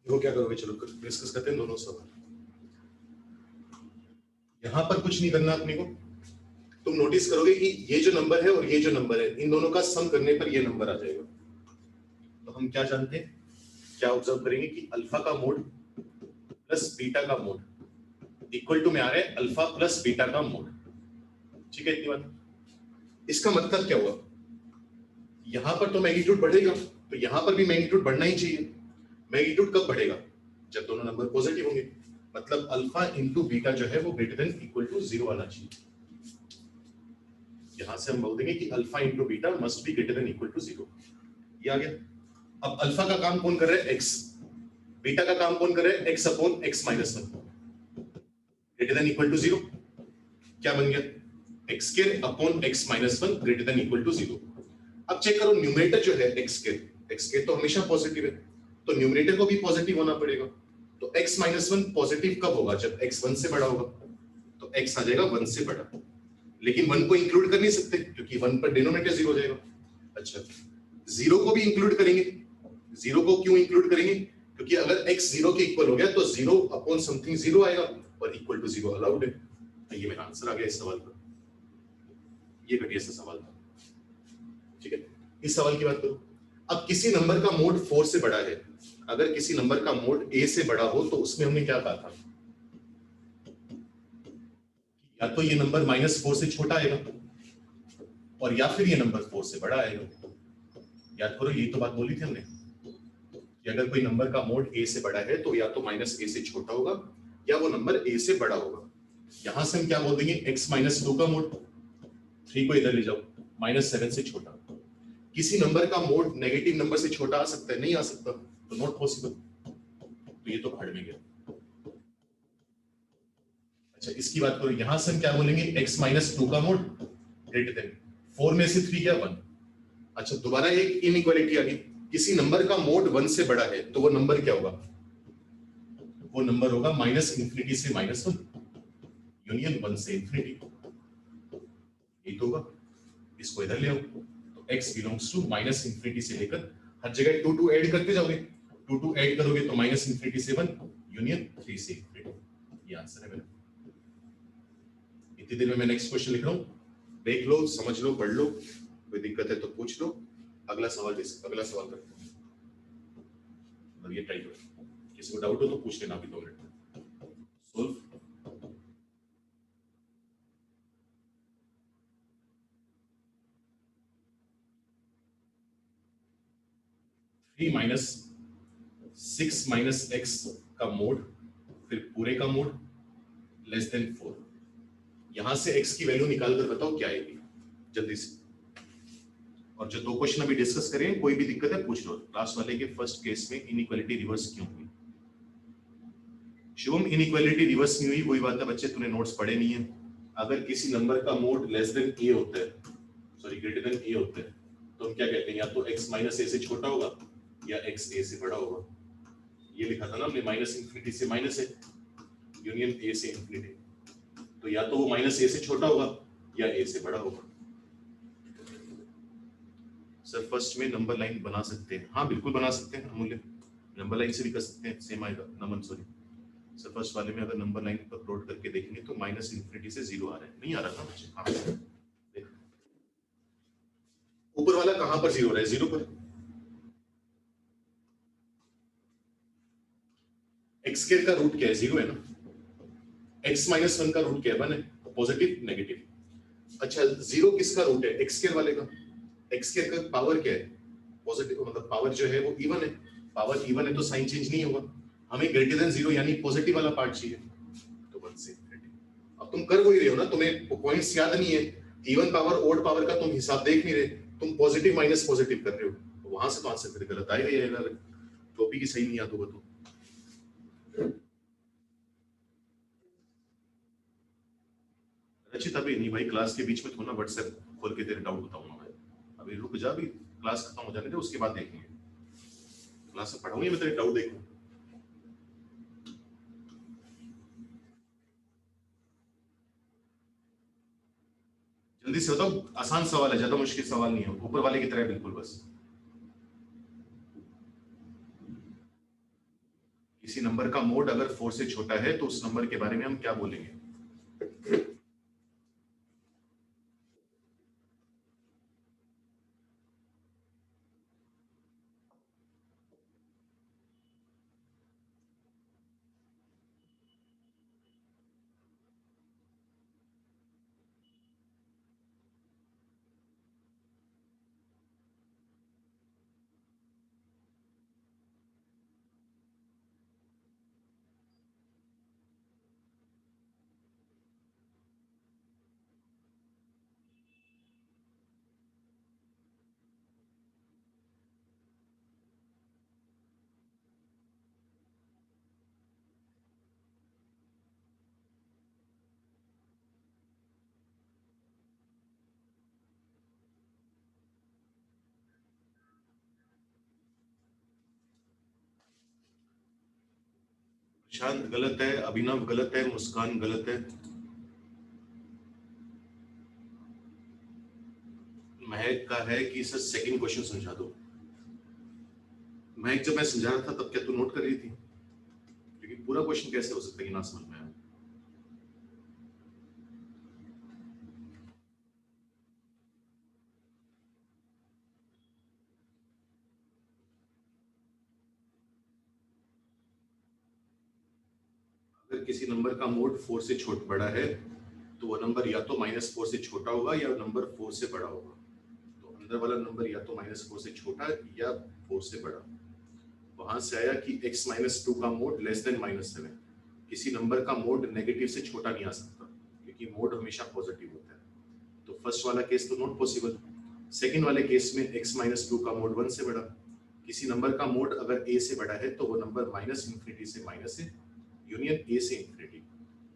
देखो क्या करोगे, चलो डिस्कस करते हैं दोनों सवाल। यहां पर कुछ नहीं करना अपने को। तुम नोटिस करोगे कि ये जो नंबर है और ये जो नंबर है, इन दोनों का सम करने पर ये नंबर आ जाएगा। तो हम क्या जानते हैं, क्या ऑब्जर्व करेंगे कि अल्फा का मोड प्लस बीटा का मोड इक्वल टू में आ रहा है अल्फा प्लस बीटा का मोड। ठीक है, इतनी बात। इसका मतलब क्या हुआ, यहां पर तो मैग्नीट्यूड बढ़ेगा, तो यहां पर भी मैग्नीट्यूड बढ़ना ही चाहिए। मैग्नीट्यूड कब बढ़ेगा, जब दोनों नंबर पॉजिटिव होंगे। मतलब अल्फा इंटू बीटा जो है वो ग्रेटर देन इक्वल टू 0 आना चाहिए। यहां से हम बोल देंगे कि alpha into beta must be greater than equal to 0। ये आ गया। अब अल्फा का काम कौन कर रहा है, एक्स। बीटा का काम कौन कर रहा है, x upon x minus 1 greater than equal to 0। क्या बन गया, x square upon x minus 1 greater than equal to 0। अब चेक करो, न्यूमरेटर जो है एक्स स्क्वायर तो हमेशा पॉजिटिव है, तो न्यूमरेटर को भी पॉजिटिव होना पड़ेगा। तो x माइनस 1 पॉजिटिव कब होगा, जब x 1 से बड़ा होगा। तो x आ जाएगा 1 से बड़ा, लेकिन 1 को इंक्लूड कर नहीं सकते क्योंकि 1 पर डिनोमिनेटर 0 हो जाएगा। अच्छा, 0 को भी इंक्लूड करेंगे। 0 को क्यों इंक्लूड करेंगे, क्योंकि अगर x 0 के इक्वल हो गया तो 0 अपॉन समथिंग 0 आएगा और इक्वल टू 0 अलाउड है। ये मेरा आंसर आ गया इस सवाल का। ये घटिया सा सवाल था। ठीक है, इस सवाल की बात करो। अब किसी नंबर का मोड 4 से बड़ा है, अगर किसी नंबर का मोड a से बड़ा हो तो उसमें हमने क्या कहा था, या तो ये नंबर -4 से छोटा आएगा और या फिर ये नंबर 4 से बड़ा आएगा। याद करो, यही तो बात बोली थी हमने कि अगर कोई नंबर का मोड a से बड़ा है तो या तो -a से छोटा होगा या वो नंबर a से बड़ा होगा। यहां से हम क्या बोल देंगे, x -2 का मोड, 3 को इधर ले जाओ, -7 से छोटा। किसी नंबर का मोड नेगेटिव नंबर से छोटा आ सकता है, नहीं आ सकता, तो नॉट पॉसिबल। तो ये तो भाड़ में गया। अच्छा, इसकी बात करो, यहां से हम क्या बोलेंगे, x -2 का मोड ग्रेटर देन 4 में से 3 क्या 1। अच्छा, दोबारा एक इनइक्वालिटी आ गई, किसी नंबर का मोड 1 से बड़ा है तो वो नंबर क्या होगा, वो नंबर होगा -∞ से -1 यूनियन 1 से इंफिनिटी। ये तो होगा, इसको इधर ले आओ, तो x बिलोंग्स टू -∞ से लेकर हर जगह 2 2 ऐड करते जाओगे, 2 2 ऐड करोगे तो -∞ से 1 यूनियन 3 से इंफिनिटी। ये आंसर है मेरा। इतनी देर में मैं नेक्स्ट क्वेश्चन लिख रहा हूं, देख लो, समझ लो, पढ़ लो, कोई दिक्कत है तो पूछ लो। अगला सवाल करते हैं, और ये ट्राई करो, किसी को डाउट हो तो पूछ लेना अभी 2 मिनट में। सोल्व। थ्री -6 - x का मोड, फिर पूरे का मोड लेस देन 4। यहां से x की वैल्यू निकाल कर बताओ क्या आएगी जल्दी से। और जो दो क्वेश्चन अभी डिस्कस करें, कोई भी दिक्कत है पूछ लो। क्लास वाले के फर्स्ट केस में इनइक्वालिटी रिवर्स क्यों हुई? शुभम, इनइक्वालिटी रिवर्स नहीं हुई, वही बात है बच्चे, तूने नोट्स पढ़े नहीं है। अगर किसी नंबर का मोड लेस देन a होता है, सॉरी ग्रेटर देन a होता है, तो हम क्या कहते हैं, या तो x माइनस a से छोटा होगा या x a से बड़ा होगा। ये लिखा था ना हमने, माइनस इंफिनिटी से माइनस a यूनियन a से इंफिनिटी, तो या तो वो माइनस a से छोटा होगा या a से बड़ा होगा। सर फर्स्ट में नंबर लाइन बना सकते हैं? हाँ बिल्कुल बना सकते हैं अमूल्य, नंबर लाइन से भी कर सकते हैं, सेम आएगा। नमन सॉरी सर, फर्स्ट वाले में अगर नंबर लाइन पर प्लॉट करके देखेंगे तो माइनस इंफिनिटी से 0 आ रहा है, नहीं आ रहा ना बच्चे? हाँ देखो ऊपर वाला कहां पर 0 रहा है, 0 पर। एक्स स्क्वायर का रूट क्या है, 0 है ना। x माइनस 1 का रूट क्या है, 1 है, पॉजिटिव नेगेटिव। अच्छा 0 किसका रूट है, एक्स स्क्वायर वाले का। एक्स स्क्वायर का पावर क्या है, पॉजिटिव, मतलब पावर जो है वो इवन है। पावर इवन है तो साइन चेंज नहीं होगा। हमें ग्रेटर देन 0 यानी पॉजिटिव वाला पार्ट चाहिए, तो 1 से इंफिनिटी। अब तुम कर वही रहे हो ना, तुम्हें पॉइंट्स याद नहीं है, इवन पावर ओड पावर का तुम हिसाब देख नहीं रहे, तुम पॉजिटिव माइनस पॉजिटिव कर रहे हो, तो वहां से तो आंसर फिर गलत आएगा। ये अगर टॉपिक ही सही नहीं आता होगा तो। रचित अभी नहीं भाई, क्लास के बीच में थोड़ा व्हाट्सएप खोल के तेरे डाउट बताऊंगा मैं। अभी रुक जा, अभी क्लास खत्म हो जाने दे, उसके बाद देखेंगे। क्लास में पढ़ाऊंगी मैं, तेरे डाउट देखूं। जल्दी से बताओ, आसान सवाल है, ज्यादा मुश्किल सवाल नहीं है, ऊपर वाले की तरह बिल्कुल बस। किसी नंबर का मोड अगर 4 से छोटा है तो उस नंबर के बारे में हम क्या बोलेंगे? शांत गलत है, अभिनव गलत है, मुस्कान गलत है, महक का है कि सर सेकंड क्वेश्चन समझा दो। महक जब मैं समझा रहा था तब क्या तू नोट कर रही थी? लेकिन पूरा क्वेश्चन कैसे हो सकता है कि ना समझ में आया? अगर किसी नंबर का मोड 4 से छोटा बड़ा है तो वो नंबर या तो -4 से छोटा होगा या नंबर 4 से बड़ा होगा। तो अंदर वाला नंबर या तो -4 से छोटा या 4 से बड़ा। वहां से आया कि x माइनस 2 का मोड लेस देन -7। किसी नंबर का मोड नेगेटिव से छोटा नहीं आ सकता क्योंकि मोड हमेशा पॉजिटिव होता है, तो फर्स्ट वाला केस तो नॉट पॉसिबल। सेकंड वाले केस में x माइनस 2 का मोड 1 से बड़ा। किसी नंबर का मोड अगर a से बड़ा है तो वो नंबर माइनस इंफिनिटी से माइनस है यूनियन a से इंफिनिटी।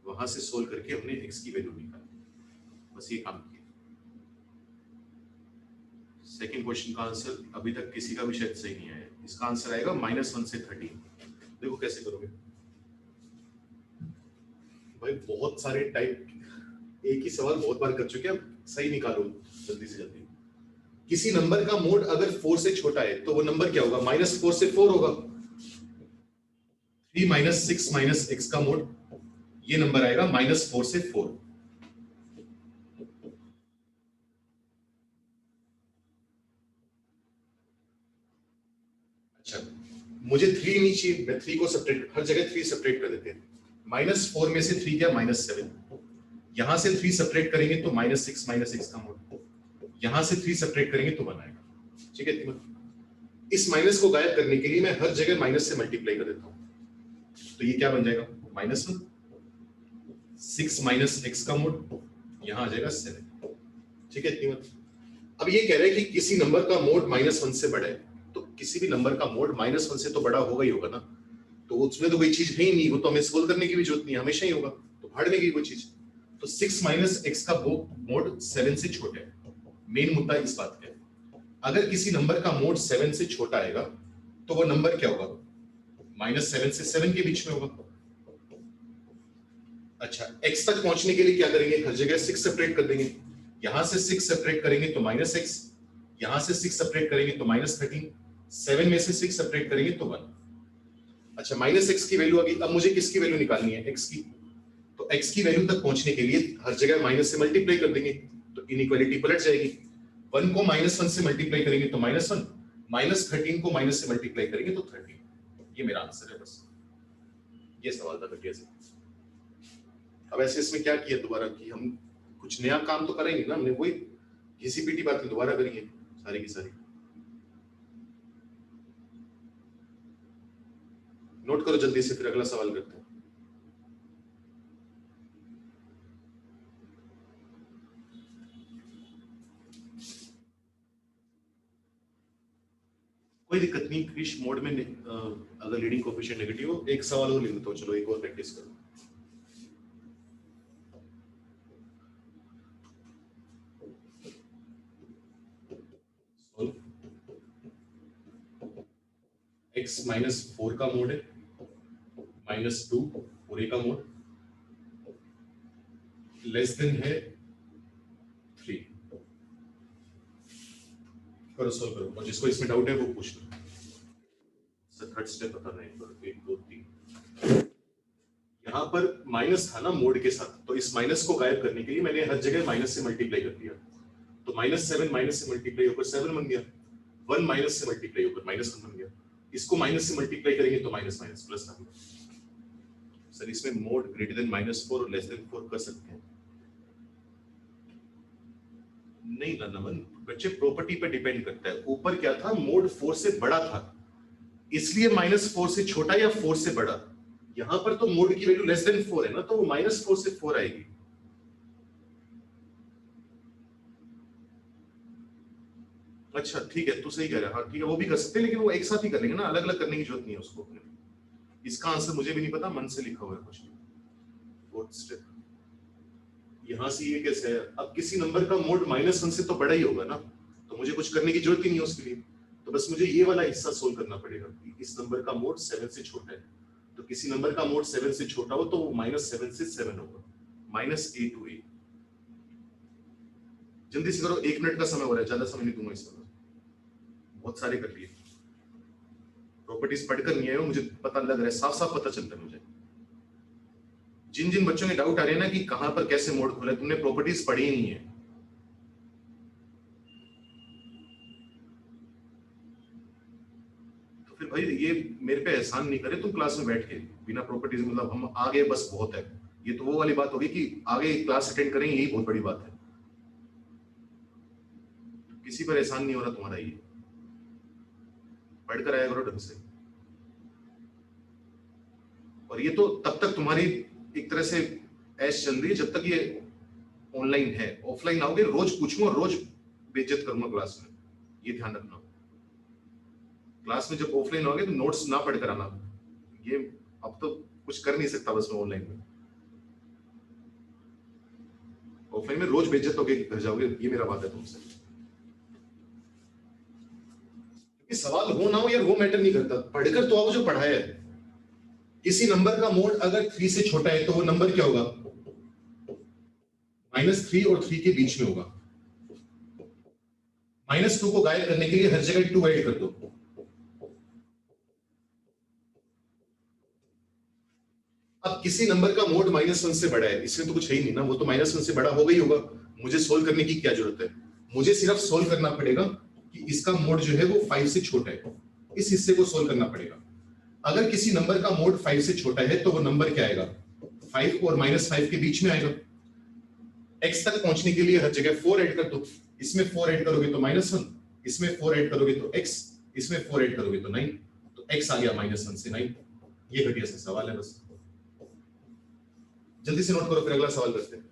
वहां से सोल्व करके हमने x की वैल्यू निकाली, बस ये काम किया। सेकंड क्वेश्चन का आंसर अभी तक किसी का भी शायद सही नहीं आया। इसका आंसर आएगा -1 से 13। देखो कैसे करोगे भाई, बहुत सारे टाइप, एक ही सवाल बहुत बार कर चुके हैं, सही निकालो जल्दी से जल्दी। किसी नंबर का मोड अगर 4 से छोटा है तो वो नंबर क्या होगा, -4 से 4 होगा। 3 - 6 - x का मोड, ये नंबर आएगा -4 से 4। अच्छा मुझे 3 नहीं चाहिए, मैं 3 को सब्ट्रैक्ट, हर जगह 3 सब्ट्रैक्ट कर देते हैं। -4 में से 3 क्या, -7। यहां से 3 सब्ट्रैक्ट करेंगे तो -6 - x का मोड, यहां से 3 सब्ट्रैक्ट करेंगे तो 1 आएगा। ठीक है, इस माइनस को गायब करने के लिए मैं हर जगह माइनस से मल्टीप्लाई कर देता हूं, तो ये क्या बन जाएगा, -1 6 माइनस एक्स का मोड, यहां आ जाएगा 7। ठीक है, इतनी बात। अब ये कह रहा है कि किसी नंबर का मोड -1 से बड़ा है, तो किसी भी नंबर का मोड -1 से तो बड़ा होगा ही होगा ना, तो उसमें तो कोई चीज है ही नहीं, वो तो हमें सोल्व करने की भी जरूरत नहीं, हमेशा ही होगा, तो भाड़ में गई वो चीज। तो 6 माइनस एक्स का मोड 7 से छोटा है। मेन मुद्दा इस बात का है, अगर किसी नंबर का मोड 7 से छोटा आएगा तो वो नंबर क्या होगा, -7 से 7 के बीच में होगा। अच्छा, x तक पहुंचने के लिए क्या करेंगे, हर जगह 6 सेपरेट कर देंगे, यहां से 6 सेपरेट करेंगे तो -x, यहां से 6 सेपरेट करेंगे तो -13, 7 में से 6 सेपरेट करेंगे तो 1। अच्छा, -x की वैल्यू आ गई, अब मुझे किसकी वैल्यू निकालनी है, x की। तो x की वैल्यू तक पहुंचने के लिए हर जगह माइनस से मल्टीप्लाई कर देंगे, तो इनइक्वालिटी पलट जाएगी। 1 को -1 से मल्टीप्लाई करेंगे तो -1, -13 को माइनस से मल्टीप्लाई करेंगे तो 13। ये मेरा आंसर है, बस ये सवाल था घटिया से। अब ऐसे इसमें क्या किया दोबारा, कि हम कुछ नया काम तो करेंगे ना, हमने वही घिसी-पिटी बातें दोबारा करेंगे सारी की सारी। नोट करो जल्दी से, फिर अगला सवाल करते हैं। कोई दिक्कत नहीं, क्रिश मोड में अगर लीडिंग कोएफिशिएंट नेगेटिव हो, एक सवाल और ले लेता हूं, चलो एक और प्रैक्टिस करो। x -4 का मोड है, -2 पूरे का मोड, लेस देन है 3। करो, सॉल्व करो, और जिसको इसमें डाउट है वो पूछ लो। थर्ड स्टेप बता रहे हैं, 1 2 3। यहाँ पर माइनस था ना मोड के साथ, तो इस माइनस को गायब करने के लिए मैंने हर जगह माइनस से मल्टीप्लाई कर दिया, तो -7 माइनस से मल्टीप्लाई होकर 7 बन गया, 1 माइनस से मल्टीप्लाई होकर -1 बन गया, इसको माइनस से मल्टीप्लाई करेंगे तो माइनस माइनस प्लस आ गया। सर इसमें मोड ग्रेटर देन -4 और लेस देन 4 कर सकते हैं? नहीं ना नमन, बच्चे प्रॉपर्टी पे डिपेंड करता है। ऊपर क्या था, मोड 4 से बड़ा था, इसलिए -4 से छोटा या 4 से बड़ा। यहां पर तो मोड की वैल्यू लेस देन 4 है ना, तो वो -4 से 4 आएगी। अच्छा ठीक है, तू सही कह रहा है, हाँ ठीक है, वो भी कर सकते हैं, लेकिन वो एक साथ ही कर लेंगे ना, अलग अलग करने की जरूरत नहीं है उसको अपने। इसका आंसर मुझे भी नहीं पता, मन से लिखा हुआ है कुछ नहीं। फोर्थ स्टेप, यहां से ये कैसे है, अब किसी नंबर का मोड -1 से तो बड़ा ही होगा ना, तो मुझे कुछ करने की जरूरत ही नहीं है उसके लिए, तो बस मुझे ये वाला हिस्सा सोल्व करना पड़ेगा। इस नंबर का मोड 7 से छोटा है, तो किसी नंबर का मोड 7 से छोटा हो तो वो -7 से 7 होगा, -a to a। जल्दी से करो, 1 मिनट का समय हो रहा है, ज्यादा समय नहीं दूंगा इसमें, बहुत सारे कर लिए। प्रॉपर्टीज पढ़कर नहीं आए हो, मुझे पता लग रहा है, साफ साफ पता चलता है मुझे। जिन जिन बच्चों में डाउट आ रहे हैं ना कि कहां पर कैसे मोड खोला है, तुमने प्रॉपर्टीज पढ़ी ही नहीं है। तो फिर भाई ये मेरे पे एहसान नहीं करे तुम क्लास में बैठ के बिना प्रॉपर्टीज, मतलब हम आ गए बस बहुत है, ये तो वो वाली बात होगी कि आगे क्लास अटेंड करें, यही बहुत बड़ी बात है। किसी पर एहसान नहीं हो रहा तुम्हारा, ये पढ़कर आया करो ढंग से। और ये तो तब तक तुम्हारी एक तरह से ऐश चल रही है जब तक ये ऑनलाइन है, ऑफलाइन आओगे रोज पूछूंगा, रोज बेइज्जत करूंगा क्लास में, ये ध्यान रखना। क्लास में जब ऑफलाइन आओगे तो नोट्स ना पढ़ कर आना, ये अब तो कुछ कर नहीं सकता बस मैं ऑनलाइन में। ऑफलाइन में रोज बेइज्जत होके घर जाओगे, ये मेरा बात है तुमसे। क्योंकि सवाल हो ना हो यार वो मैटर नहीं करता, पढ़कर तो आओ जो पढ़ाया है। किसी नंबर का मोड अगर 3 से छोटा है तो वो नंबर क्या होगा, -3 और 3 के बीच में होगा। -2 को गायब करने के लिए हर जगह 2 ऐड कर दो। अब किसी नंबर का मोड -1 से बड़ा है, इसमें तो कुछ है ही नहीं ना, वो तो -1 से बड़ा होगा ही होगा, मुझे सोल्व करने की क्या जरूरत है। मुझे सिर्फ सोल्व करना पड़ेगा कि इसका मोड जो है वो 5 से छोटा है, इस हिस्से को सोल्व करना पड़ेगा। अगर किसी नंबर का मोड 5 से छोटा है तो वो नंबर क्या आएगा, 5 और -5 के बीच में आएगा। x तक पहुंचने के लिए हर जगह 4 ऐड कर दो, इसमें 4 ऐड करोगे तो -1, इसमें 4 ऐड करोगे तो x, इसमें 4 ऐड करोगे तो 9, तो x आ गया -1 से 9। ये घटिया सा सवाल है बस। जल्दी से नोट करो, फिर अगला सवाल करते हैं।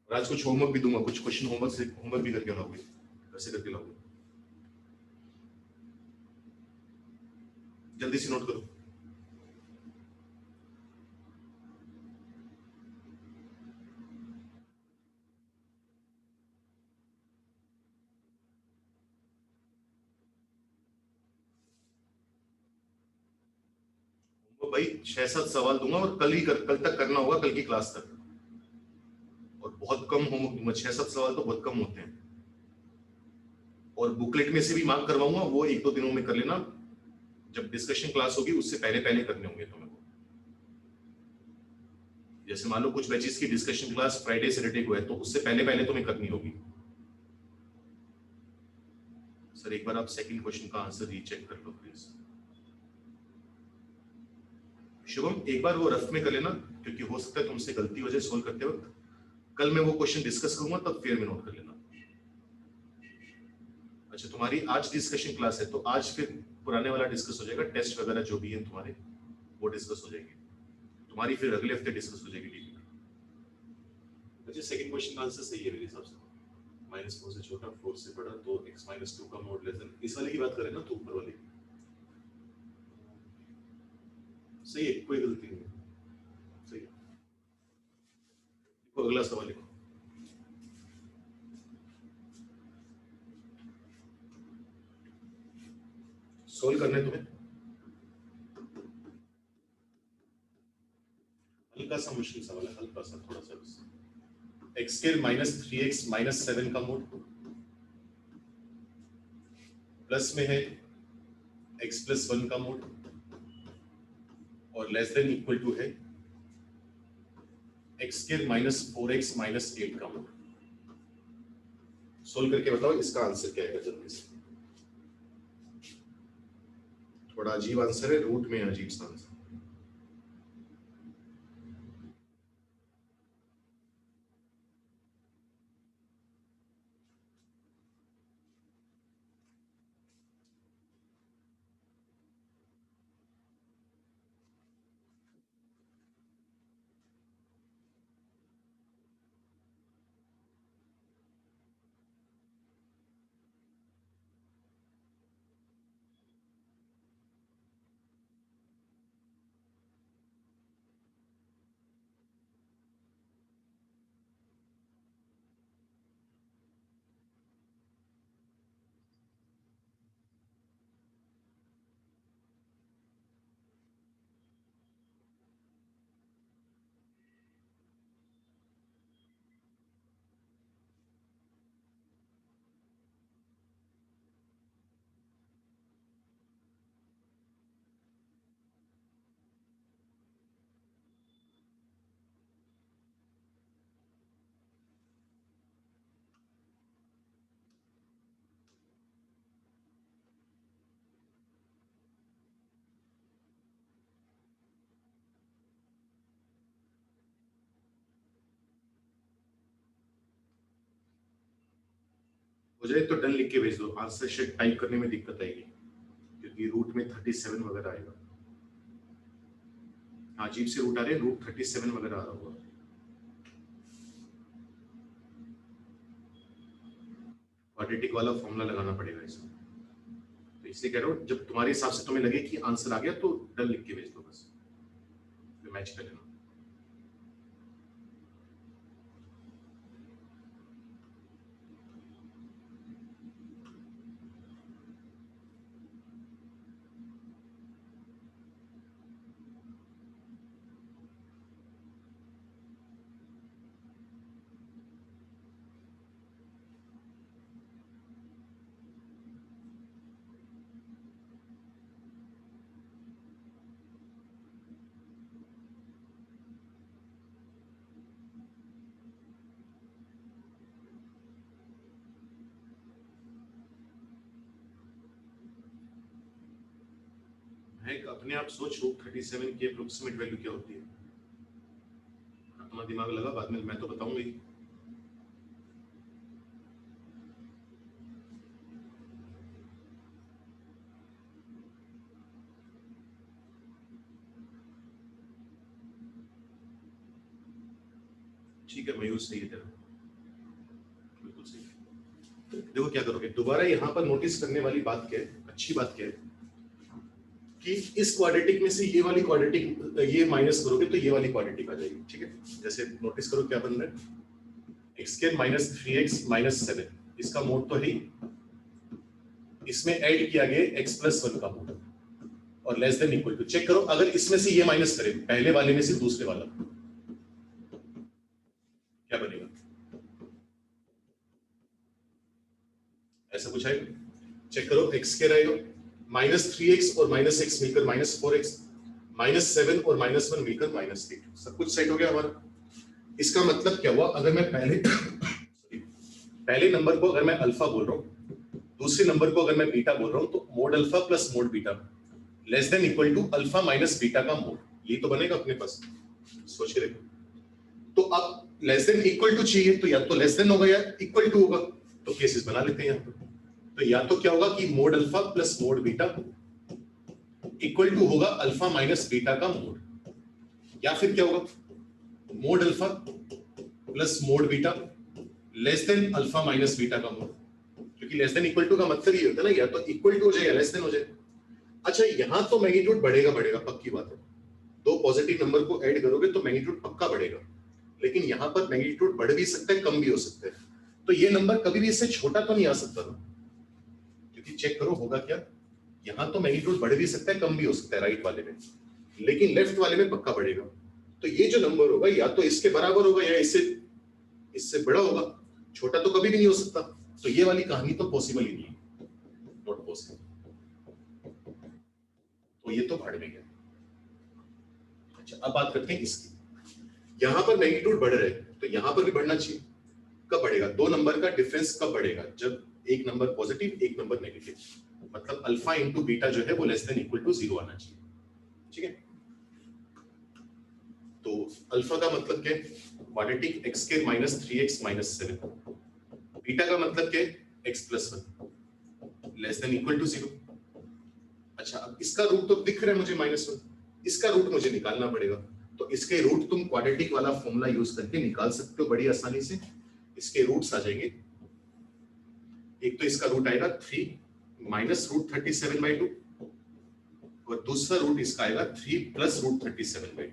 और आज कुछ होमवर्क भी दूंगा, कुछ क्वेश्चन होमवर्क भी करके लाओगे, कैसे करके लाओगे, जल्दी से नोट करो। तो भाई 6-7 सवाल दूंगा और कल तक करना होगा, कल की क्लास तक। और बहुत कम होमवर्क दूंगा, 6-7 सवाल तो बहुत कम होते हैं। और बुकलेट में से भी मार्क करवाऊंगा, वो 1-2 दिनों में कर लेना। जब डिस्कशन क्लास होगी उससे पहले पहले करने होंगे तुम्हें को। जैसे मान लो कुछ बैचेस की डिस्कशन क्लास फ्राइडे सैटरडे को है, तो उससे पहले पहले तुम्हें करनी होगी। सर एक बार आप सेकंड क्वेश्चन का आंसर रीचेक कर लो प्लीज। शुभम एक बार वो रफ में कर लेना, क्योंकि हो सकता है तुमसे गलती हो जाए सोल्व करते वक्त। कल मैं वो क्वेश्चन डिस्कस करूंगा, तब फिर में नोट कर लेना। अच्छा, तुम्हारी आज डिस्कशन क्लास है, तो आज फिर पुराने वाला डिस्कस हो जाएगा, टेस्ट वगैरह जो भी है तुम्हारे वो डिस्कस हो जाएंगे। तुम्हारी फिर अगले हफ्ते डिस्कस हो जाएगी डीपी। अच्छा, सेकंड क्वेश्चन का आंसर सही है मेरे हिसाब से। -4 से छोटा 4 से बड़ा, तो x-2 का मॉड लेस देन, इस वाले की बात करें ना, तो ऊपर वाले सही है, कोई गलती नहीं है, सही है। तो अगला सवाल लिखो। सोल्व करने तुम्हें हल्का सा मुश्किल सवाल है, हल्का सा, थोड़ा सा बस। x स्क्वायर -3x-7 का मोड प्लस में है x+1 का मोड और लेस देन इक्वल टू है x स्क्वायर -4x-8 का मोड। सोल्व करके बताओ इसका आंसर क्या है जल्दी से। थोड़ा अजीब आंसर है, रूट में अजीब सा आंसर। हो जाए तो डन लिख के भेज दो, आंसर शीट टाइप करने में दिक्कत आएगी क्योंकि रूट में 37 वगैरह आएगा। हाँ, अजीब से रूट आ रहे हैं, रूट 37 वगैरह आ रहा होगा। क्वाड्रेटिक वाला फॉर्मूला लगाना पड़ेगा इसमें, तो इसलिए कह रहा हूँ जब तुम्हारे हिसाब से तुम्हें लगे कि आंसर आ गया तो डन लिख के भेज दो, बस फिर मैच कर लेना। अपने आप सोच, रूट 37 की अप्रोक्सीमेट वैल्यू क्या होती है? अपना दिमाग लगा, बाद में मैं तो बताऊंगा ही। ठीक है मयूर, सही है तेरा, बिल्कुल सही है। देखो क्या करोगे, दोबारा यहाँ पर नोटिस करने वाली बात क्या है, अच्छी बात क्या है कि इस क्वाड्रेटिक में से ये वाली क्वाड्रेटिक ये माइनस करोगे तो ये वाली क्वाड्रेटिक आ जाएगी। ठीक है, जैसे नोटिस करो क्या बन रहा है, x square minus 3x minus 7, इसका मोड तो है ही, इसमें ऐड किया गया x प्लस 1 का मोड और less than equal to. Check करो अगर इसमें से ये माइनस करें पहले वाले में से दूसरे वाला, क्या बनेगा, ऐसा कुछ आएगा। चेक करो, एक्स स्क्वायर आएगा माइनस 3x और माइनस x मिलकर माइनस 4x, माइनस 7 और माइनस 1 मिलकर माइनस 8, सब कुछ सेट हो गया हमारा। इसका मतलब क्या हुआ, अगर मैं पहले नंबर को अगर मैं अल्फा बोल रहा हूं, दूसरे नंबर को अगर मैं बीटा बोल रहा हूं, तो mod alpha plus mod beta less than equal to alpha minus beta का मोड, ये तो बनेगा अपने पास, सोच के देखो। तो अब लेस देन इक्वल टू चाहिए, तो या तो लेस देन होगा या इक्वल टू होगा, तो केसेस बना लेते हैं यहाँ पर। तो या तो क्या होगा कि mod alpha plus mod beta equal to होगा अल्फा माइनस बीटा का मोड, या फिर क्या होगा mod alpha plus mod beta less than alpha minus beta का मोड, क्योंकि लेस देन इक्वल टू का मतलब ये होता है ना, या तो इक्वल टू हो जाए या लेस देन हो जाए। अच्छा यहां तो मैग्नीट्यूड बढ़ेगा बढ़ेगा, पक्की बात है, दो पॉजिटिव नंबर को ऐड करोगे तो मैग्नीट्यूड पक्का बढ़ेगा, लेकिन यहां पर मैग्नीट्यूड बढ़ भी सकता है कम भी हो सकता है, तो ये नंबर कभी भी इससे छोटा तो नहीं आ सकता ना, क्योंकि चेक करो होगा क्या, यहां तो मैग्नीट्यूड बढ़ भी सकता है कम भी हो सकता है राइट वाले में, लेकिन लेफ्ट वाले में पक्का बढ़ेगा। तो ये जो नंबर होगा या तो इसके बराबर होगा या इससे बड़ा होगा, छोटा तो कभी भी नहीं हो सकता, तो ये वाली कहानी तो पॉसिबल ही नहीं है, नॉट पॉसिबल, तो ये तो भाड़ में गया। अच्छा अब बात करते हैं इसकी, यहां पर मैग्नीट्यूड बढ़ रहा है तो यहां पर भी बढ़ना चाहिए, कब बढ़ेगा, दो नंबर का डिफरेंस कब बढ़ेगा, जब एक नंबर पॉजिटिव एक नंबर नेगेटिव, मतलब अल्फा इंटू बीटा जो है वो लेस देन इक्वल टू 0 आना चाहिए। ठीक है, तो अल्फा का मतलब क्या है, quadratic x square minus 3x minus 7, beta का मतलब क्या है, x plus 1 less than equal to 0। अच्छा अब इसका रूट तो दिख रहा है मुझे -1, इसका रूट मुझे निकालना पड़ेगा, तो इसके रूट तुम क्वाड्रेटिक वाला फॉर्मूला यूज करके निकाल सकते हो बड़ी आसानी से। इसके रूट्स आ जाएंगे, एक तो इसका रूट आएगा 3 माइनस रूट 37/2 और दूसरा रूट इसका आएगा 3 प्लस रूट 37/2,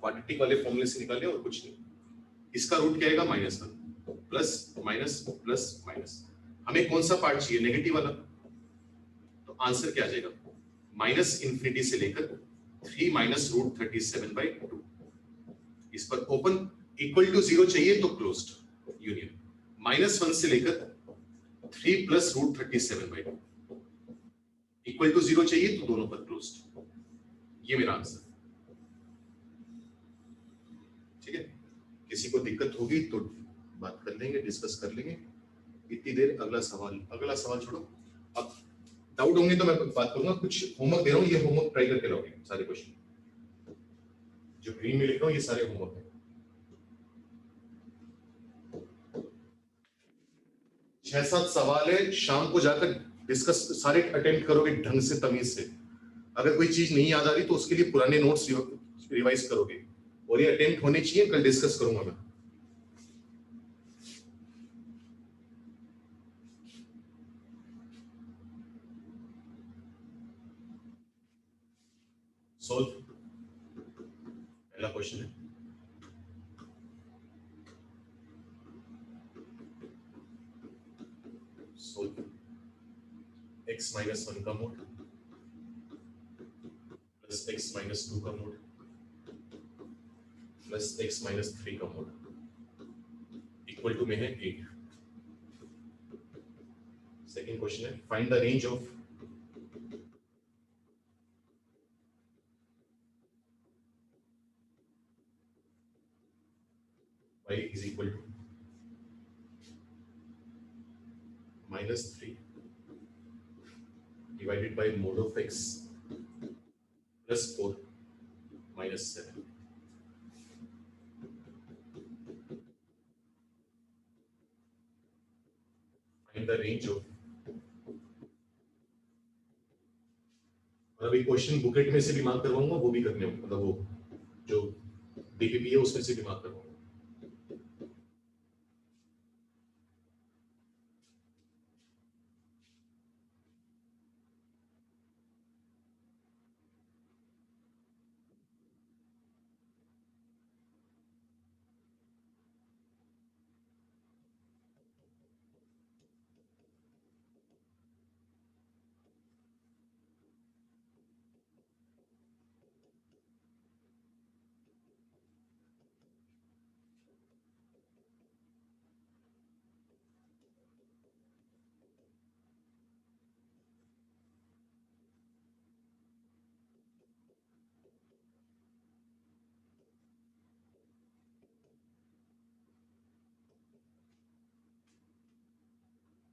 क्वाड्रेटिक वाले फॉर्मूले से निकाले और कुछ नहीं। इसका रूट क्या आएगा -1 प्लस माइनस प्लस माइनस, हमें कौन सा पार्ट चाहिए, नेगेटिव वाला, तो आंसर क्या आ जाएगा माइनस इंफिनिटी से लेकर 3 माइनस रूट 37/2, इस पर ओपन, इक्वल टू 0 चाहिए तो क्लोज्ड यूनियन, -1 से लेकर 3 प्लस रूट 37/2 इक्वल टू 0 चाहिए तो दोनों पर क्लोज्ड, ये मेरा आंसर। ठीक है, किसी को दिक्कत होगी तो बात कर लेंगे, डिस्कस कर लेंगे इतनी देर। अगला सवाल छोड़ो, अब डाउट होंगे तो मैं बात करूंगा, कुछ होमवर्क दे रहा हूं, ये होमवर्क ट्राई करके लाओगे सारे क्वेश्चन, जो ग्रीन में लिख रहा हूं ये सारे होमवर्क है। 6-7 सवाल है, शाम को जाकर डिस्कस सारे अटेम्प्ट करोगे ढंग से तमीज से, अगर कोई चीज नहीं याद आ रही तो उसके लिए पुराने नोट्स रिवाइज करोगे, और ये अटेम्प्ट होने चाहिए, कल डिस्कस करूंगा मैं। सॉल्व, पहला क्वेश्चन है, सोल्व x माइनस 1 का मोड प्लस x माइनस 2 का मोड प्लस x माइनस 3 का मोड इक्वल टू में है 8। सेकेंड क्वेश्चन है, find the range of y is equal to -3 divided by mod of x plus 4 minus 7. Find the range of, और अभी क्वेश्चन बुकेट में से भी मार्क करवाऊंगा, वो भी करने, मतलब वो जो डीपीपी है उसमें से भी मार्क करवाऊंगा।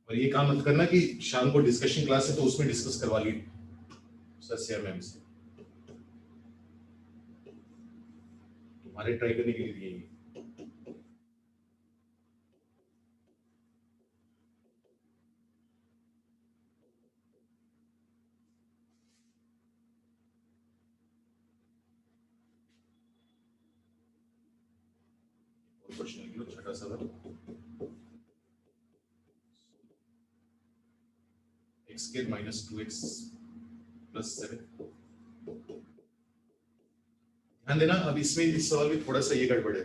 और ये काम मत करना कि शाम को डिस्कशन क्लास है तो उसमें डिस्कस करवा ली सर से या मैम से, तुम्हारे ट्राई करने के लिए दिए ये। क्वेश्चन लिख लो, छठा सवाल, x square minus 2x plus 7। ध्यान देना, अब इसमें इस सवाल में थोड़ा सा ये गड़बड़ है,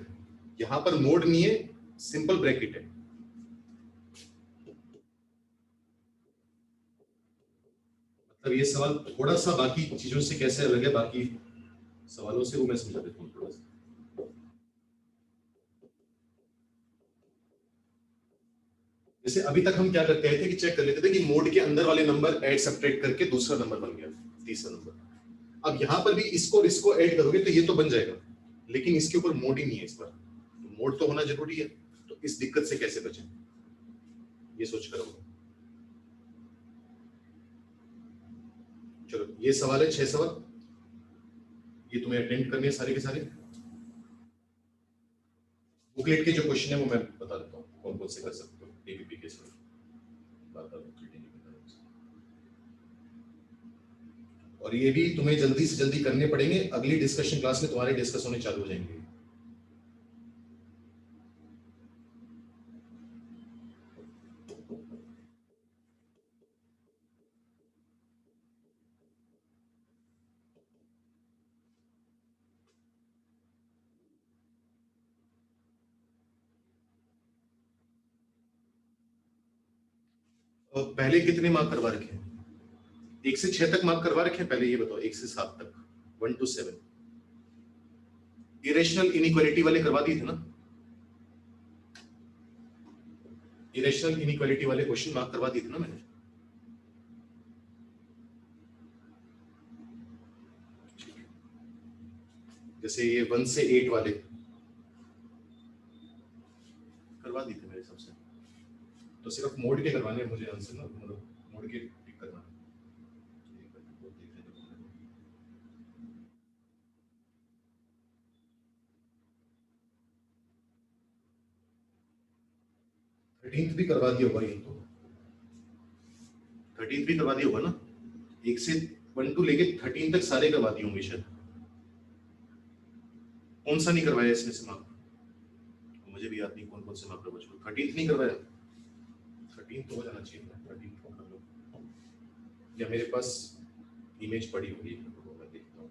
यहाँ पर मोड नहीं है, सिंपल ब्रैकेट है। मतलब ये सवाल थोड़ा सा बाकी चीजों से कैसे अलग है, बाकी सवालों से, वो मैं समझा देता हूँ थोड़ा सा। जैसे अभी तक हम क्या करते थे कि चेक कर लेते थे कि मोड के अंदर वाले नंबर ऐड सब्ट्रैक्ट करके दूसरा नंबर बन गया, तीसरा नंबर। अब यहाँ पर भी इसको और इसको ऐड करोगे तो ये तो बन जाएगा, लेकिन इसके ऊपर मोड ही नहीं है इस बार, तो मोड तो होना जरूरी है। तो इस दिक्कत से कैसे बचें, ये सोच कर रहा। चलो ये सवाल है, 6 सवाल, ये तुम्हें अटेंड करने हैं सारे के सारे। बुकलेट के जो क्वेश्चन है वो मैं बता देता हूँ कौन कौन से कर सकते हो डीपीपी के साथ। और ये भी तुम्हें जल्दी से जल्दी करने पड़ेंगे, अगली डिस्कशन क्लास में तुम्हारे डिस्कस होने चालू हो जाएंगे। पहले कितने मार्क करवा रखे हैं? 1 से 6 तक मार्क करवा रखे हैं, पहले ये बताओ। 1 से 7 तक, 1 to 7 इरेशनल इनइक्वालिटी वाले करवा दिए थे ना? इरेशनल इनइक्वालिटी वाले क्वेश्चन मार्क करवा दिए थे ना मैंने? जैसे ये 1 से 8 वाले करवा दिए थे मेरे हिसाब से। तो सिर्फ मोड के करवाने हैं मुझे आंसर ना, मतलब मोड के टिक करना। 13th भी करवा दिया होगा ये तो, 13th भी करवा दिया होगा ना? 1 से 1 to लेके 13 तक सारे करवा दिए होंगे शायद। कौन सा नहीं करवाया इसमें से मार्क? मुझे भी याद नहीं कौन कौन से मार्क करवा चुका। 13th नहीं करवाया? 13th तो हो जाना चाहिए ना, 13th को कर लो, या मेरे पास इमेज पड़ी होगी तो मैं देखता हूँ।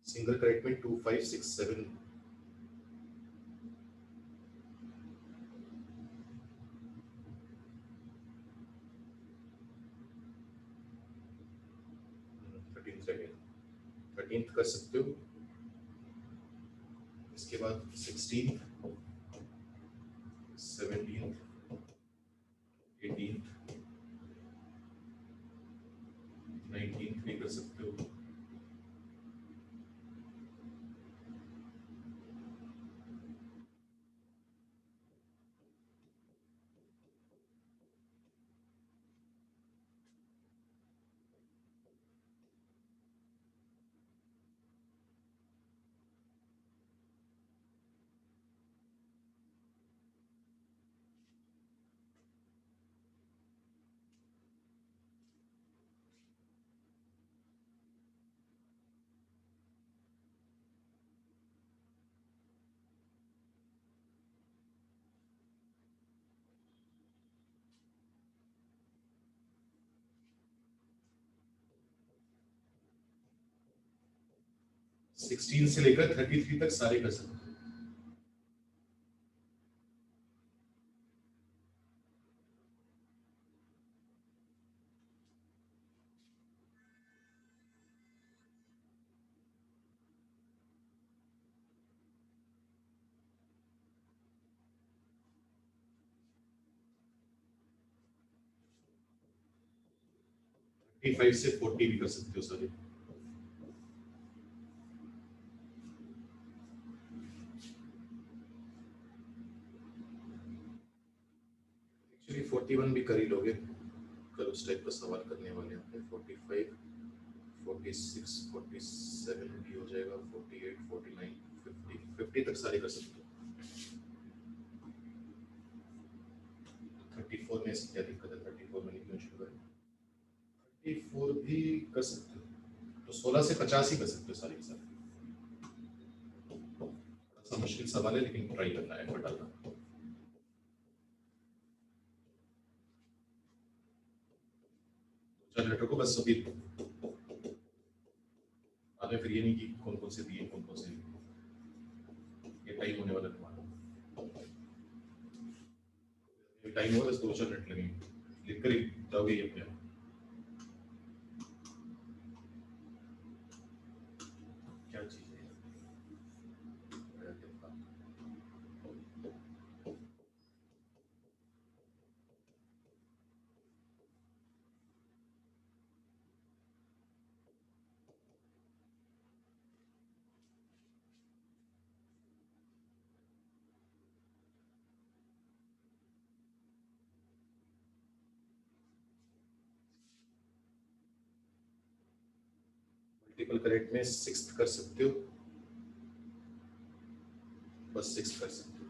सिंगल करेक्ट में 2 5 6 7 13th कर सकते हो। इसके बाद 16th 17th 18th 19th भी कर सकते हो। 16 से लेकर 33 तक सारे कर सकते हो। फाइव से 40 भी कर सकते हो सारे। एक्चुअली 41 भी कर ही लोगे, कल उस टाइप का सवाल करने वाले हैं। 45, 46, 47 भी हो जाएगा, 48, 49, 50, 50 तक सारे कर सकते हो। 34 में क्या दिक्कत है? 34 में नहीं क्यों शुरू करें? 34 भी कर सकते हो, तो 16 से 50 ही कर सकते हो सारे के सारे। थोड़ा सा मुश्किल सवाल है लेकिन ट्राई करना है, एफर्ट डालना। चल लेटर को बस अभी बाद में फिर ये नहीं कि कौन कौन से दिए कौन कौन से नहीं। ये टाइम होने वाला तुम्हारा, ये टाइम होगा बस 2-4 मिनट लगेंगे, लिख कर ही जाओगे ये अपने आप। क्या चीज है? मल्टीपल करेक्ट में 6th कर सकते हो, बस 6th कर सकते हो।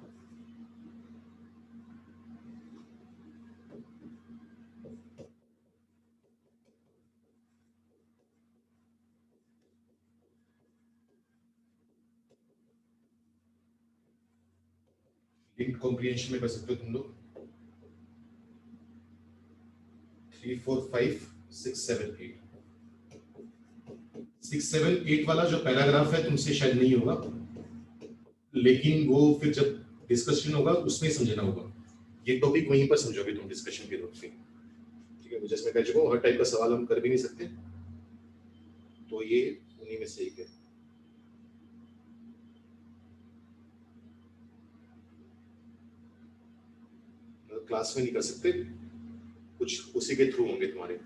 लिंक कॉम्प्रिहेंशन में कर सकते हो तुम लोग 3, 4, 5, 6, 7, 8। 6, 7, 8 वाला जो पैराग्राफ है तुमसे शायद नहीं होगा, लेकिन वो फिर जब डिस्कशन होगा उसमें समझना होगा। ये टॉपिक वहीं पर समझोगे तुम डिस्कशन के दौर पे, ठीक है? जैसे मैं कह चुका हूँ, हर टाइप का सवाल हम कर भी नहीं सकते, तो ये उन्हीं में से एक है। क्लास में नहीं कर सकते, कुछ उसी के थ्रू होंगे तुम्हारे।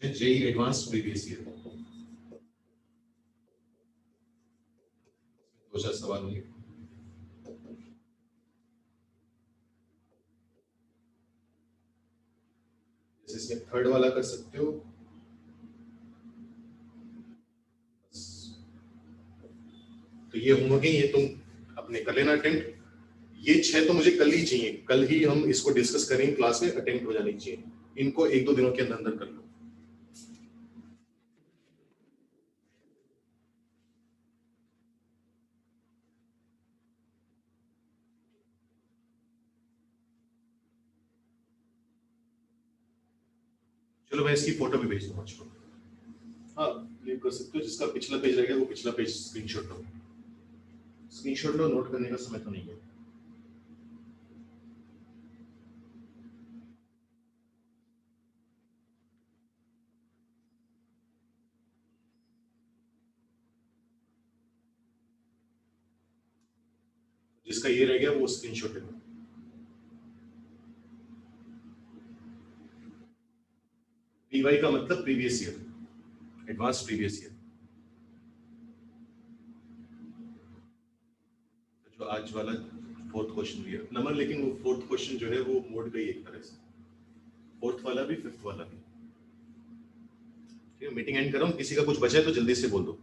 जेई एडवांस प्रीवियस ईयर 2-4 सवाल होंगे। जैसे इसमें थर्ड वाला कर सकते हो, तो ये होमवर्क है, ये तुम अपने कर लेना अटेम्प्ट। ये 6 तो मुझे कल ही चाहिए, कल ही हम इसको डिस्कस करेंगे क्लास में, अटेम्प्ट हो जानी चाहिए। इनको 1-2 दिनों के अंदर अंदर कर लो। चलो मैं इसकी फोटो भी भेज दूंगा आपको। हाँ लीव कर सकते हो, जिसका पिछला पेज रहेगा वो पिछला पेज स्क्रीनशॉट लो। स्क्रीनशॉट लो, नोट करने का समय तो नहीं है। जिसका ये रह गया वो स्क्रीनशॉट ले लो। पीवाई का मतलब previous year, advance previous year. जो आज वाला 4th क्वेश्चन भी है नंबर, लेकिन वो 4th क्वेश्चन जो है वो मोड गई एक तरह से, 4th वाला भी 5th वाला भी। ठीक है, मीटिंग एंड कर रहा हूँ, किसी का कुछ बचा है तो जल्दी से बोल दो।